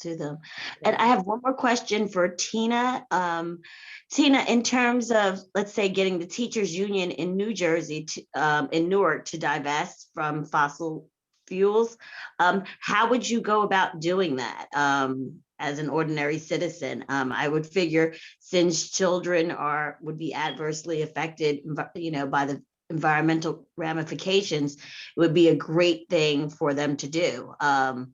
I: And I have one more question for Tina. Tina, in terms of, let's say, getting the teachers union in New Jersey, in Newark, to divest from fossil fuels, how would you go about doing that as an ordinary citizen? I would figure, since children would be adversely affected, by the environmental ramifications, it would be a great thing for them to do.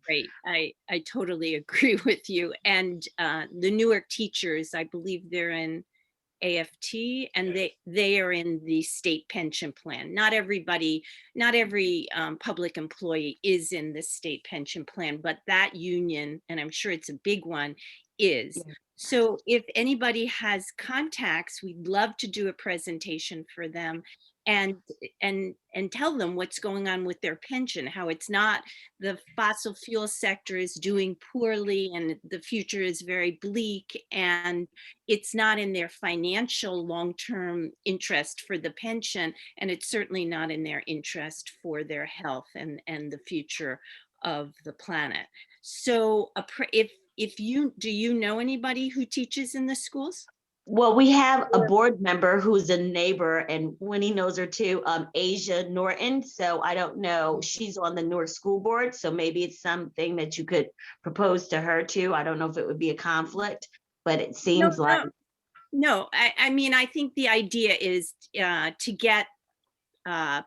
A: Great. I totally agree with you. And the Newark teachers, I believe they're in AFT, and they are in the state pension plan. Not every public employee is in the state pension plan, but that union, and I'm sure it's a big one, is. Yeah. So if anybody has contacts, we'd love to do a presentation for them and tell them what's going on with their pension, how it's not, the fossil fuel sector is doing poorly and the future is very bleak, and it's not in their financial long-term interest for the pension, and it's certainly not in their interest for their health and the future of the planet. So do you know anybody who teaches in the schools?
I: Well, we have a board member who's a neighbor, and Winnie knows her too, Asia Norton. So I don't know, she's on the Newark School Board, so maybe it's something that you could propose to her too. I don't know if it would be a conflict, but it seems like,
A: No, I mean, I think the idea is to get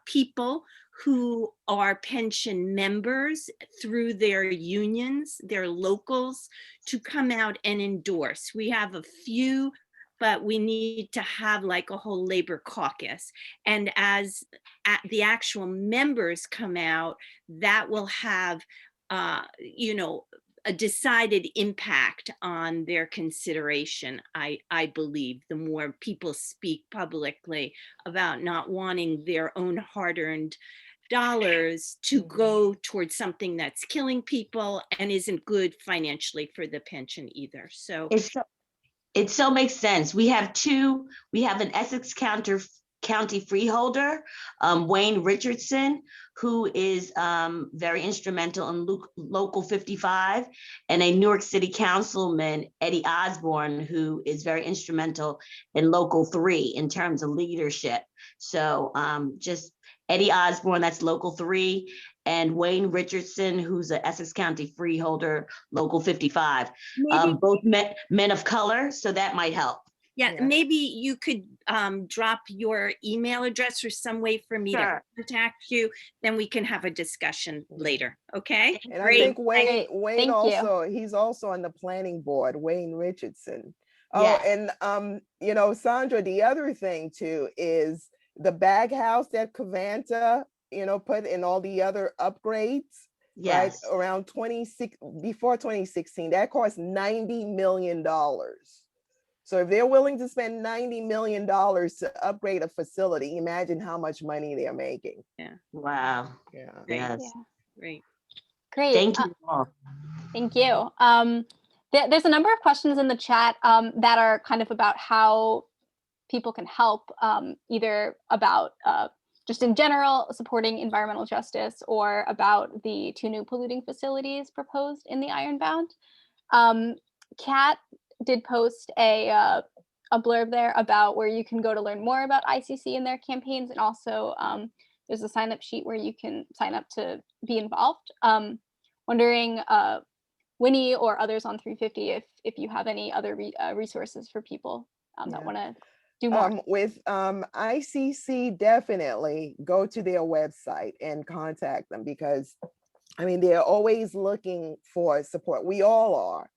A: people who are pension members through their unions, their locals, to come out and endorse. We have a few, but we need to have like a whole labor caucus. And as the actual members come out, that will have, you know, a decided impact on their consideration. I believe the more people speak publicly about not wanting their own hard-earned dollars to go towards something that's killing people and isn't good financially for the pension either. So
I: it so makes sense. We have an Essex County freeholder, Wayne Richardson, who is very instrumental in Local 55, and a New York City Councilman, Eddie Osborne, who is very instrumental in Local 3 in terms of leadership. So just Eddie Osborne, that's Local 3, and Wayne Richardson, who's an Essex County freeholder, Local 55. Both men of color, so that might help.
A: yeah, maybe you could drop your email address or some way for me to contact you, then we can have a discussion later, okay?
G: And
A: Great.
G: I think Wayne
B: Thank you.
G: also, he's also on the planning board, Wayne Richardson. Oh,
I: Yes.
G: and you know, Sandra, the other thing too is the bag house that Covanta, you know, put in all the other upgrades,
I: Yes.
G: right? Around before 2016, that cost $90 million. So if they're willing to spend $90 million to upgrade a facility, imagine how much money they're making.
I: Wow.
G: Yeah.
I: Yes.
A: Great.
B: Great.
I: Thank you all.
B: Thank you. There's a number of questions in the chat that are kind of about how people can help, either about just in general supporting environmental justice or about the 2 new polluting facilities proposed in the Ironbound. Kat did post a blurb there about where you can go to learn more about ICC and their campaigns, and also there's a sign up sheet where you can sign up to be involved. Wondering, Winnie or others on 350, if you have any other resources for people that want to do more.
G: With ICC, definitely go to their website and contact them, because I mean, they're always looking for support. We all are,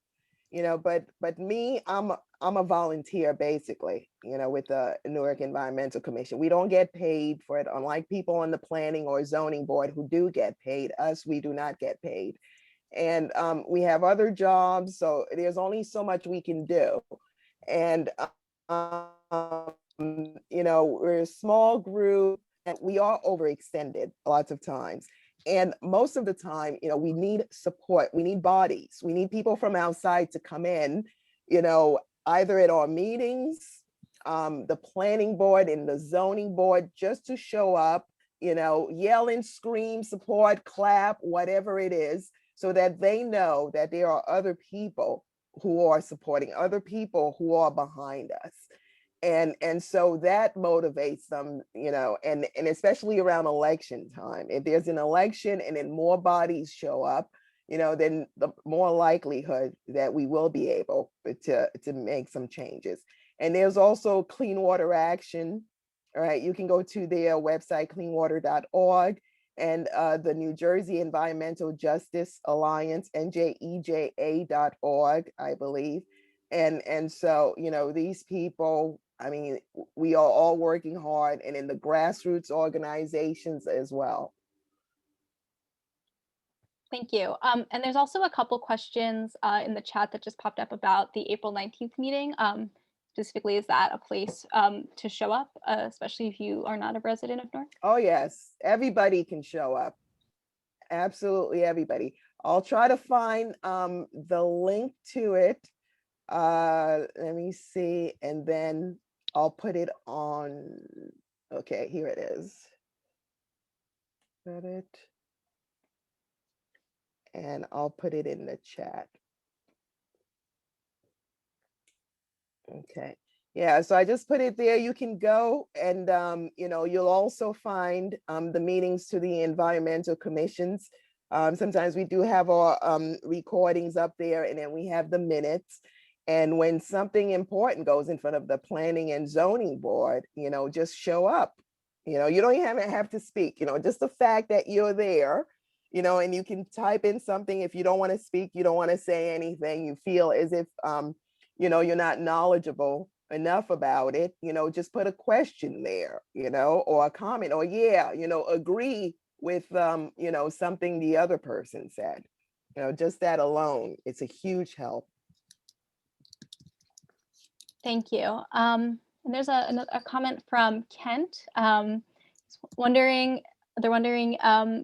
G: you know, but me, I'm a volunteer basically, you know, with the Newark Environmental Commission. We don't get paid for it, unlike people on the planning or zoning board who do get paid. Us, we do not get paid. And we have other jobs, so there's only so much we can do. And you know, we're a small group and we are overextended lots of times. And most of the time, you know, we need support. We need bodies. We need people from outside to come in, you know, either at our meetings, the planning board and the zoning board, just to show up, you know, yell and scream, support, clap, whatever it is, so that they know that there are other people who are supporting, other people who are behind us. And so that motivates them, you know, and especially around election time. If there's an election and then more bodies show up, you know, then the more likelihood that we will be able to make some changes. And there's also Clean Water Action. All right, you can go to their website, cleanwater.org, and the New Jersey Environmental Justice Alliance, NJEJA.org, I believe. And so, you know, these people, I mean, we are all working hard, and in the grassroots organizations as well.
B: Thank you. And there's also a couple questions in the chat that just popped up about the April 19th meeting. Specifically, is that a place to show up, especially if you are not a resident of Newark?
G: Oh, yes. Everybody can show up. Absolutely everybody. I'll try to find the link to it. Let me see. And then I'll put it on. Okay, here it is. Got it. And I'll put it in the chat. Okay. Yeah, so I just put it there. You can go and, you'll also find the meetings to the environmental commissions. Sometimes we do have our recordings up there, and then we have the minutes. And when something important goes in front of the planning and zoning board, just show up. You don't even have to speak, just the fact that you're there, and you can type in something. If you don't want to speak, you don't want to say anything, you feel as if, you're not knowledgeable enough about it, just put a question there, or a comment, or agree with, something the other person said. Just that alone, it's a huge help.
B: Thank you. And there's a comment from Kent. They're wondering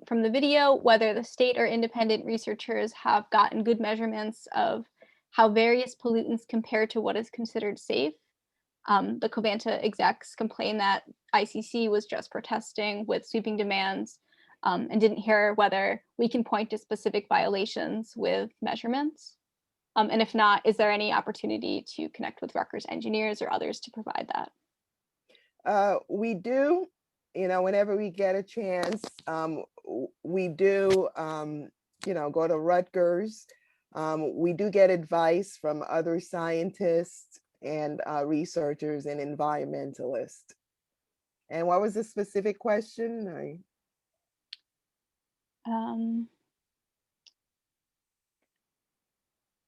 B: from the video whether the state or independent researchers have gotten good measurements of how various pollutants compare to what is considered safe. The Covanta execs complained that ICC was just protesting with sweeping demands and didn't hear whether we can point to specific violations with measurements. And if not, is there any opportunity to connect with Rutgers engineers or others to provide that?
G: We do, whenever we get a chance, we do, go to Rutgers. We do get advice from other scientists and researchers and environmentalists. And what was the specific question?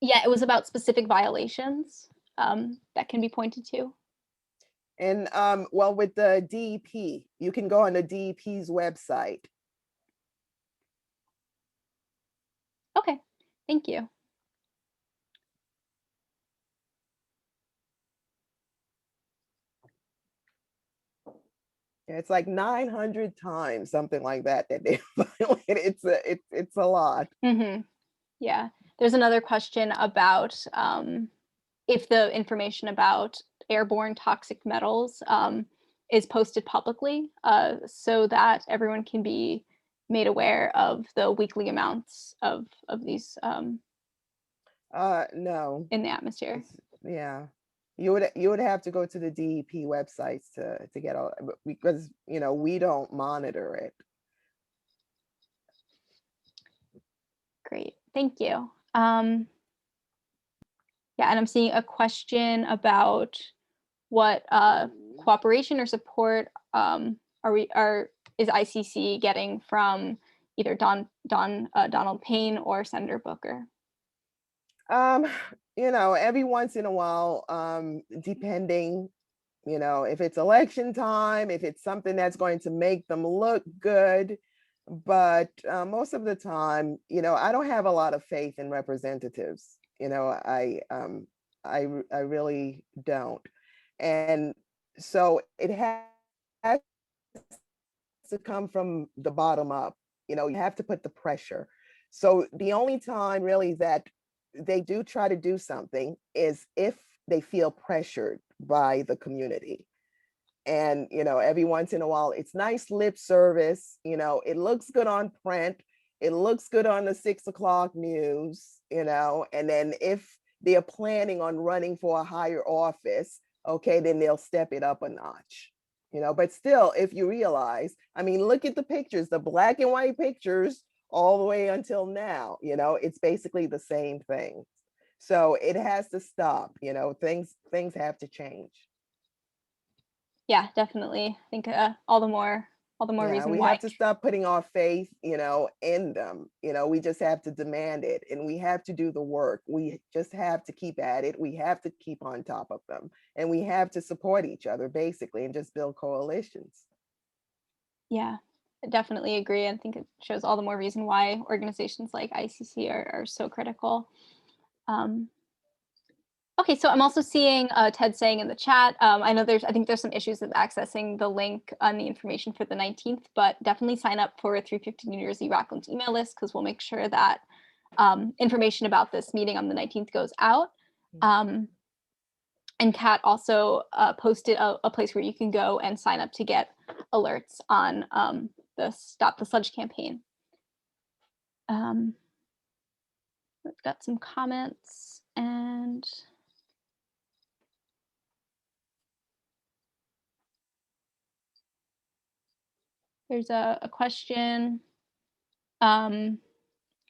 B: Yeah, it was about specific violations that can be pointed to.
G: And well, with the DEP, you can go on the DEP's website.
B: Okay, thank you.
G: Yeah, it's like 900 times, something like that they violated. It's a lot.
B: Mm-hmm. Yeah, there's another question about if the information about airborne toxic metals is posted publicly so that everyone can be made aware of the weekly amounts of these
G: No.
B: in the atmosphere.
G: Yeah. You would have to go to the DEP websites to get all, because we don't monitor it.
B: Great, thank you. Yeah, and I'm seeing a question about what cooperation or support is ICC getting from either Donald Payne or Senator Booker?
G: Every once in a while, depending, if it's election time, if it's something that's going to make them look good. But most of the time, I don't have a lot of faith in representatives. I really don't. And so it has to come from the bottom up. You have to put the pressure. So the only time really that they do try to do something is if they feel pressured by the community. And, every once in a while, it's nice lip service, it looks good on print, it looks good on the 6 o'clock news, and then if they're planning on running for a higher office, okay, then they'll step it up a notch. But still, if you realize, look at the pictures, the black and white pictures all the way until now, it's basically the same thing. So it has to stop, things have to change.
B: Yeah, definitely. I think all the more reason
G: we
B: why.
G: have to stop putting our faith, in them. We just have to demand it, and we have to do the work. We just have to keep at it. We have to keep on top of them, and we have to support each other basically and just build coalitions.
B: Yeah, I definitely agree. I think it shows all the more reason why organizations like ICC are so critical. Okay, so I'm also seeing Ted saying in the chat, I think there's some issues with accessing the link on the information for the 19th, but definitely sign up for 350 New Jersey Rockland's email list, because we'll make sure that information about this meeting on the 19th goes out. And Kat also posted a place where you can go and sign up to get alerts on the Stop the Sludge campaign. We've got some comments, and There's a question. I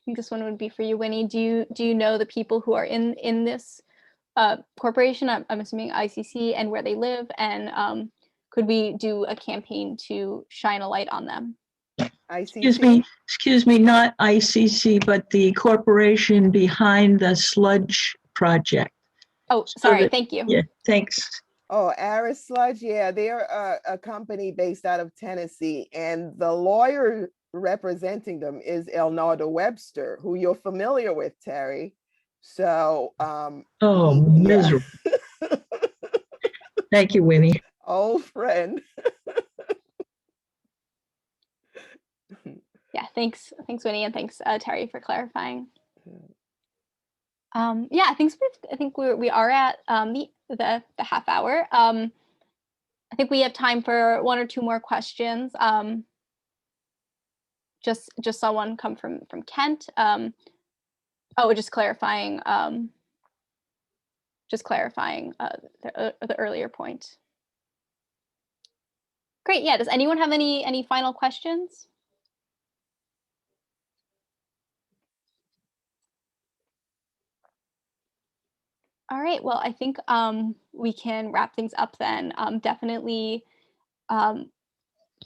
B: think this one would be for you, Winnie. Do you know the people who are in this corporation? I'm assuming ICC, and where they live, and could we do a campaign to shine a light on them?
G: ICC?
J: Not ICC, but the corporation behind the sludge project.
B: Oh,
J: So
B: sorry.
J: that-
B: Thank you.
J: Yeah, thanks.
G: Oh, Aris Sludge, yeah, they're a company based out of Tennessee, and the lawyer representing them is Elnardo Webster, who you're familiar with, Terry. So,
J: Oh,
G: yeah.
J: miserable. Thank you, Winnie.
G: Old friend.
B: Yeah, thanks, Winnie, and thanks, Terry, for clarifying. Yeah, I think we are at the half hour. I think we have time for one or two more questions. Just saw one come from Kent. Just clarifying. The earlier point. Great. Yeah. Does anyone have any final questions? All right. Well, I think we can wrap things up then. Definitely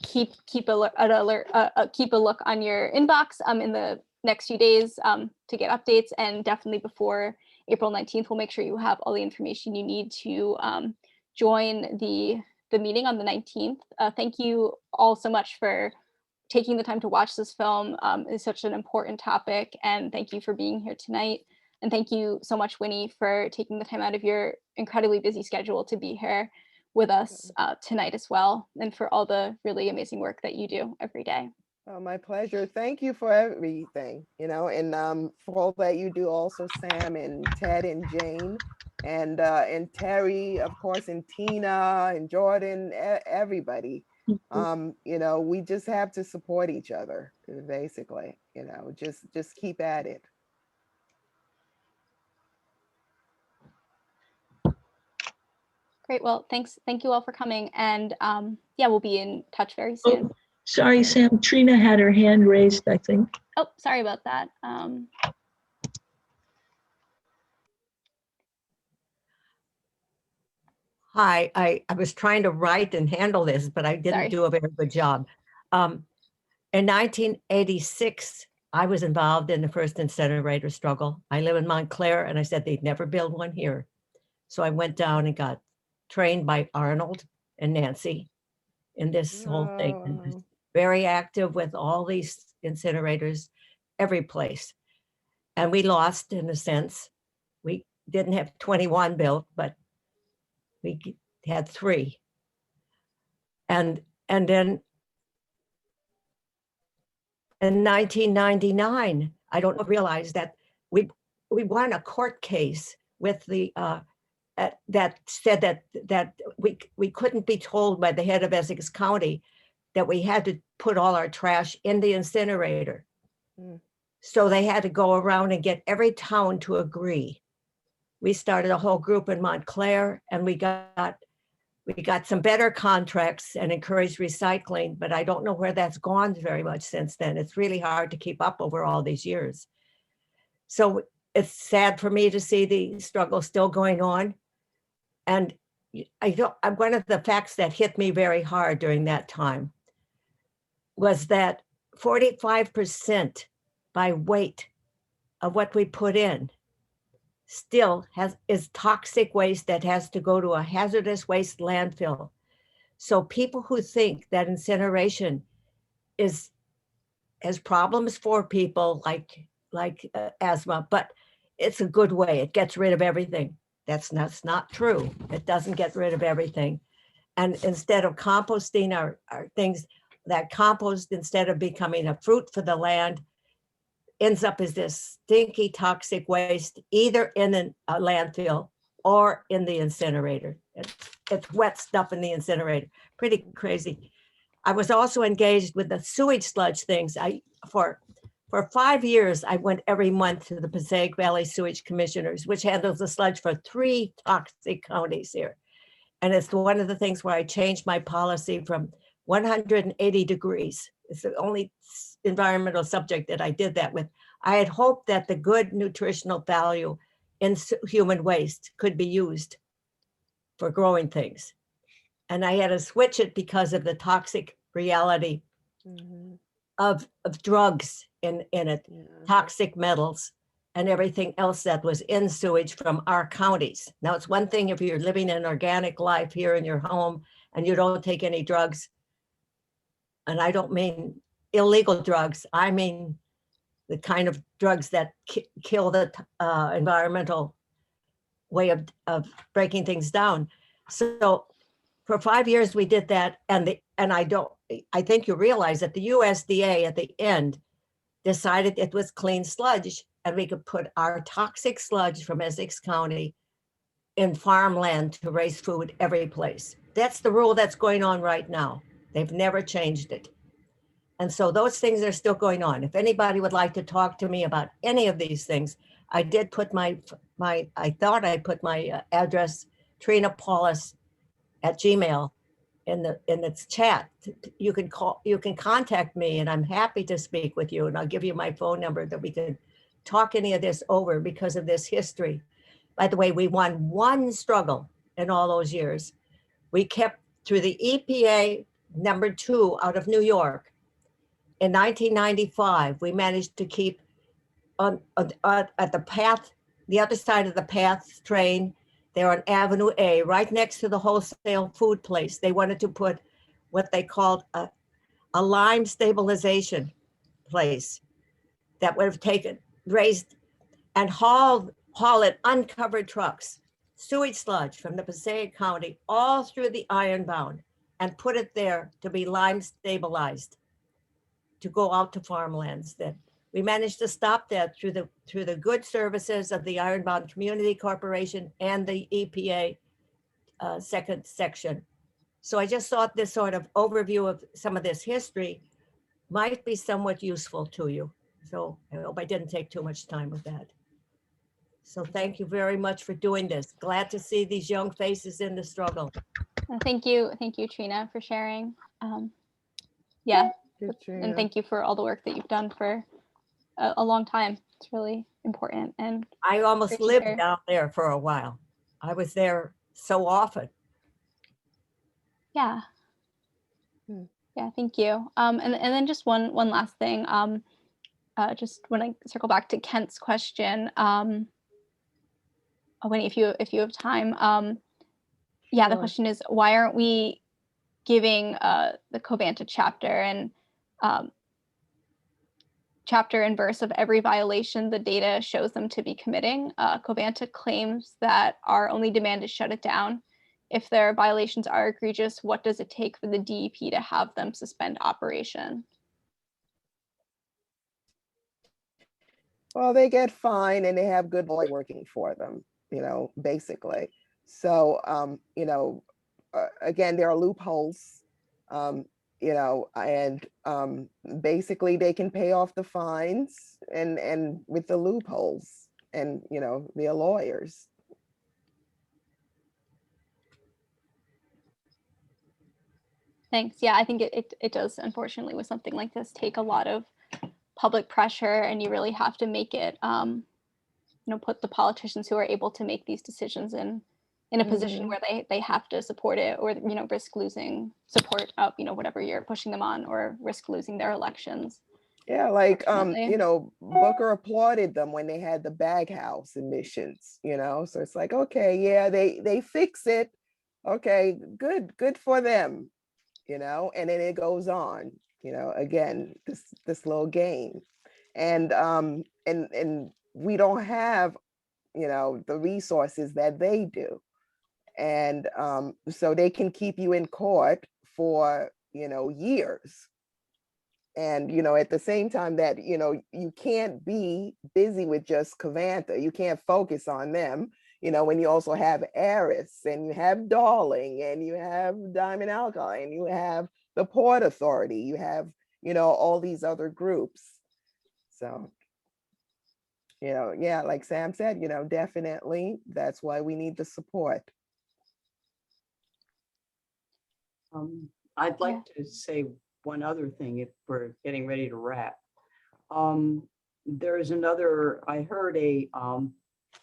B: keep a look on your inbox in the next few days to get updates, and definitely before April 19th, we'll make sure you have all the information you need to join the meeting on the 19th. Thank you all so much for taking the time to watch this film. It's such an important topic, and thank you for being here tonight. And thank you so much, Winnie, for taking the time out of your incredibly busy schedule to be here with us tonight as well, and for all the really amazing work that you do every day.
G: Oh, my pleasure. Thank you for everything, and for all that you do also, Sam and Ted and Jane and Terry, of course, and Tina and Jordan, everybody. We just have to support each other, basically, just keep at it.
B: Great. Well, thank you all for coming, and yeah, we'll be in touch very soon.
J: Oh, sorry, Sam. Trina had her hand raised, I think.
B: Oh, sorry about that.
K: Hi, I was trying to write and handle this, but I didn't
B: Sorry.
K: do a very good job. In 1986, I was involved in the first incinerator struggle. I live in Montclair, and I said they'd never build one here. So I went down and got trained by Arnold and Nancy in this whole thing, and was very active with all these incinerators, every place. And we lost, in a sense. We didn't have 21 built, but we had 3. And then in 1999, I don't realize that we won a court case with the that said that we couldn't be told by the head of Essex County that we had to put all our trash in the incinerator. So they had to go around and get every town to agree. We started a whole group in Montclair, and we got some better contracts and encouraged recycling, but I don't know where that's gone very much since then. It's really hard to keep up over all these years. So it's sad for me to see the struggle still going on. And one of the facts that hit me very hard during that time was that 45% by weight of what we put in still is toxic waste that has to go to a hazardous waste landfill. So people who think that incineration has problems for people like asthma, but it's a good way. It gets rid of everything. That's not true. It doesn't get rid of everything. And instead of composting our things, that compost, instead of becoming a fruit for the land, ends up as this stinky toxic waste, either in a landfill or in the incinerator. It's wet stuff in the incinerator. Pretty crazy. I was also engaged with the sewage sludge things. For 5 years, I went every month to the Passaic Valley Sewage Commissioners, which handles the sludge for 3 toxic counties here. And it's one of the things where I changed my policy from 180 degrees. It's the only environmental subject that I did that with. I had hoped that the good nutritional value in human waste could be used for growing things. And I had to switch it because of the toxic reality of drugs in it, toxic metals and everything else that was in sewage from our counties. Now, it's one thing if you're living an organic life here in your home and you don't take any drugs. And I don't mean illegal drugs. I mean the kind of drugs that kill the environmental way of breaking things down. So for 5 years we did that, and I think you realize that the USDA at the end decided it was clean sludge, and we could put our toxic sludge from Essex County in farmland to raise food every place. That's the rule that's going on right now. They've never changed it. And so those things are still going on. If anybody would like to talk to me about any of these things, I did put I thought I put my address, Trina Paulus @gmail in the chat. You can contact me, and I'm happy to speak with you. And I'll give you my phone number that we can talk any of this over because of this history. By the way, we won one struggle in all those years. We kept through the EPA #2 out of New York. In 1995, we managed to keep at the path, the other side of the path train. They're on Avenue A, right next to the wholesale food place. They wanted to put what they called a lime stabilization place that would have raised and haul it uncovered trucks, sewage sludge from the Passaic County all through the Ironbound, and put it there to be lime stabilized to go out to farmlands. That we managed to stop that through the good services of the Ironbound Community Corporation and the EPA second section. So I just thought this sort of overview of some of this history might be somewhat useful to you. So I hope I didn't take too much time with that. So thank you very much for doing this. Glad to see these young faces in the struggle.
B: Thank you, Trina, for sharing. Yeah, and thank you for all the work that you've done for a long time. It's really important. And
K: I almost lived down there for a while. I was there so often.
B: Yeah. Yeah, thank you. And then just one last thing. Just when I circle back to Kent's question, Winnie, if you have time, yeah, the question is, why aren't we giving the Covanta chapter and chapter and verse of every violation the data shows them to be committing? Covanta claims that our only demand is shut it down. If their violations are egregious, what does it take for the DEP to have them suspend operation?
G: Well, they get fined and they have good lawyer working for them, basically. So, again, there are loopholes, and basically they can pay off the fines and with the loopholes and, their lawyers.
B: Thanks. Yeah, I think it does, unfortunately, with something like this, take a lot of public pressure, and you really have to make it, put the politicians who are able to make these decisions in a position where they have to support it, or, risk losing support of, whatever you're pushing them on, or risk losing their elections.
G: Yeah, like, Booker applauded them when they had the bag house emissions, so it's like, okay, yeah, they fix it. Okay, good for them, and then it goes on, again, this little game. And we don't have, the resources that they do. And so they can keep you in court for, years. And, at the same time that, you can't be busy with just Covanta. You can't focus on them, when you also have Aris, and you have Darling, and you have Diamond Alkali, and you have the Port Authority, you have, all these other groups. So, yeah, like Sam said, definitely that's why we need the support.
E: I'd like to say one other thing if we're getting ready to wrap. There's another, I heard a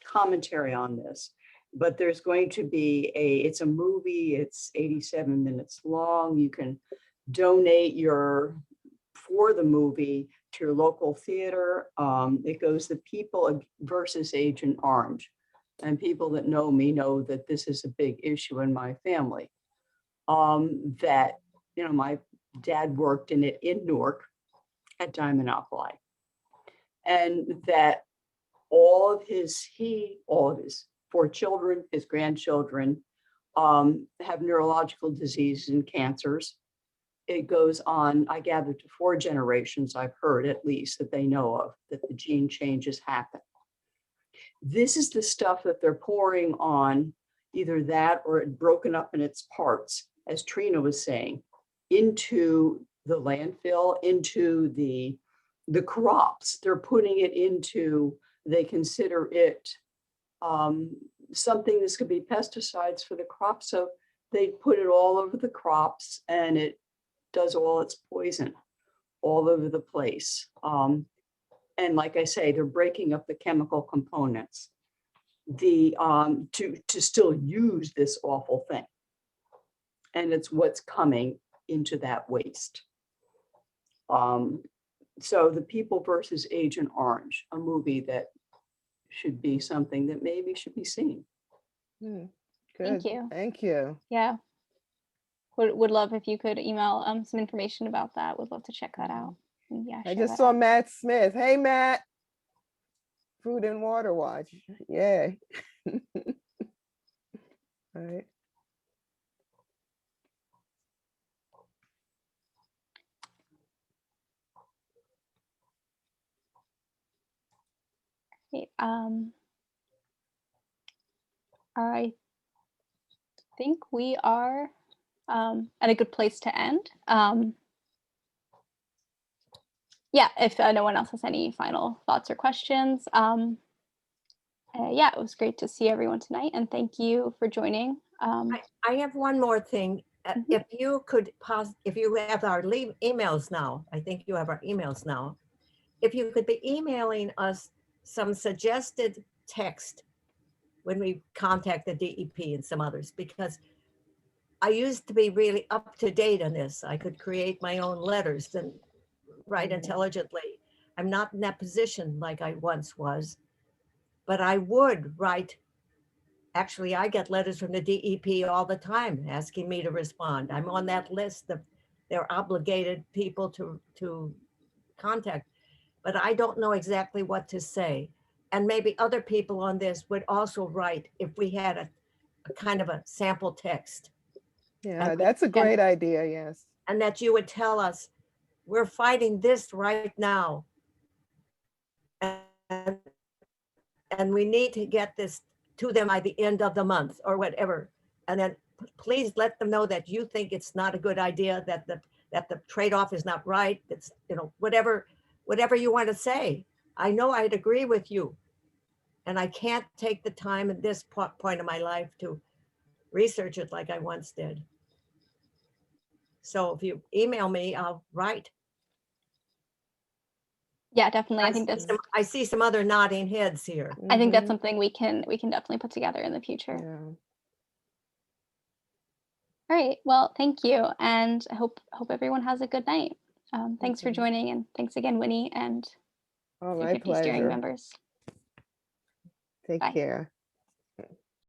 E: commentary on this, but there's going to be it's a movie, it's 87 minutes long. You can donate for the movie to your local theater. It goes The People versus Agent Orange. And people that know me know that this is a big issue in my family. That, my dad worked in it in Newark at Diamond Alkali. And that all of his 4 children, his grandchildren, have neurological diseases and cancers. It goes on, I gather, to 4 generations, I've heard at least, that they know of, that the gene changes happen. This is the stuff that they're pouring on, either that or it broken up in its parts, as Trina was saying, into the landfill, into the crops. They're putting it into, they consider it something this could be pesticides for the crops. So they put it all over the crops and it does all its poison all over the place. And like I say, they're breaking up the chemical components to still use this awful thing. And it's what's coming into that waste. So The People versus Agent Orange, a movie that should be something that maybe should be seen.
G: Good.
B: Thank you.
G: Thank you.
B: Yeah. Would love if you could email some information about that. Would love to check that out. And yeah,
G: I
B: share
G: just
B: that
G: saw
B: out.
G: Matt Smith. Hey, Matt. Food and Water Watch. Yeah. All right.
B: Great. I think we are at a good place to end. Yeah, if no one else has any final thoughts or questions. Yeah, it was great to see everyone tonight, and thank you for joining.
K: I have one more thing.
B: Mhm.
K: If you could if you have our emails now, I think you have our emails now. If you could be emailing us some suggested text when we contact the DEP and some others, because I used to be really up to date on this. I could create my own letters and write intelligently. I'm not in that position like I once was, but I would write. Actually, I get letters from the DEP all the time asking me to respond. I'm on that list of they're obligated people to contact, but I don't know exactly what to say. And maybe other people on this would also write if we had a kind of a sample text.
G: Yeah, that's a great idea. Yes.
K: And that you would tell us, we're fighting this right now. And we need to get this to them by the end of the month or whatever. And then please let them know that you think it's not a good idea, that the trade-off is not right. It's, whatever you want to say. I know I'd agree with you. And I can't take the time at this point of my life to research it like I once did. So if you email me, I'll write.
B: Yeah, definitely. I think that's.
K: I see some other nodding heads here.
B: I think that's something we can definitely put together in the future.
G: Yeah.
B: All right. Well, thank you, and I hope everyone has a good night. Thanks for joining, and thanks again, Winnie, and
G: All
B: the
G: right,
B: 50 steering
G: pleasure.
B: members.
G: Take
B: Bye.
G: care.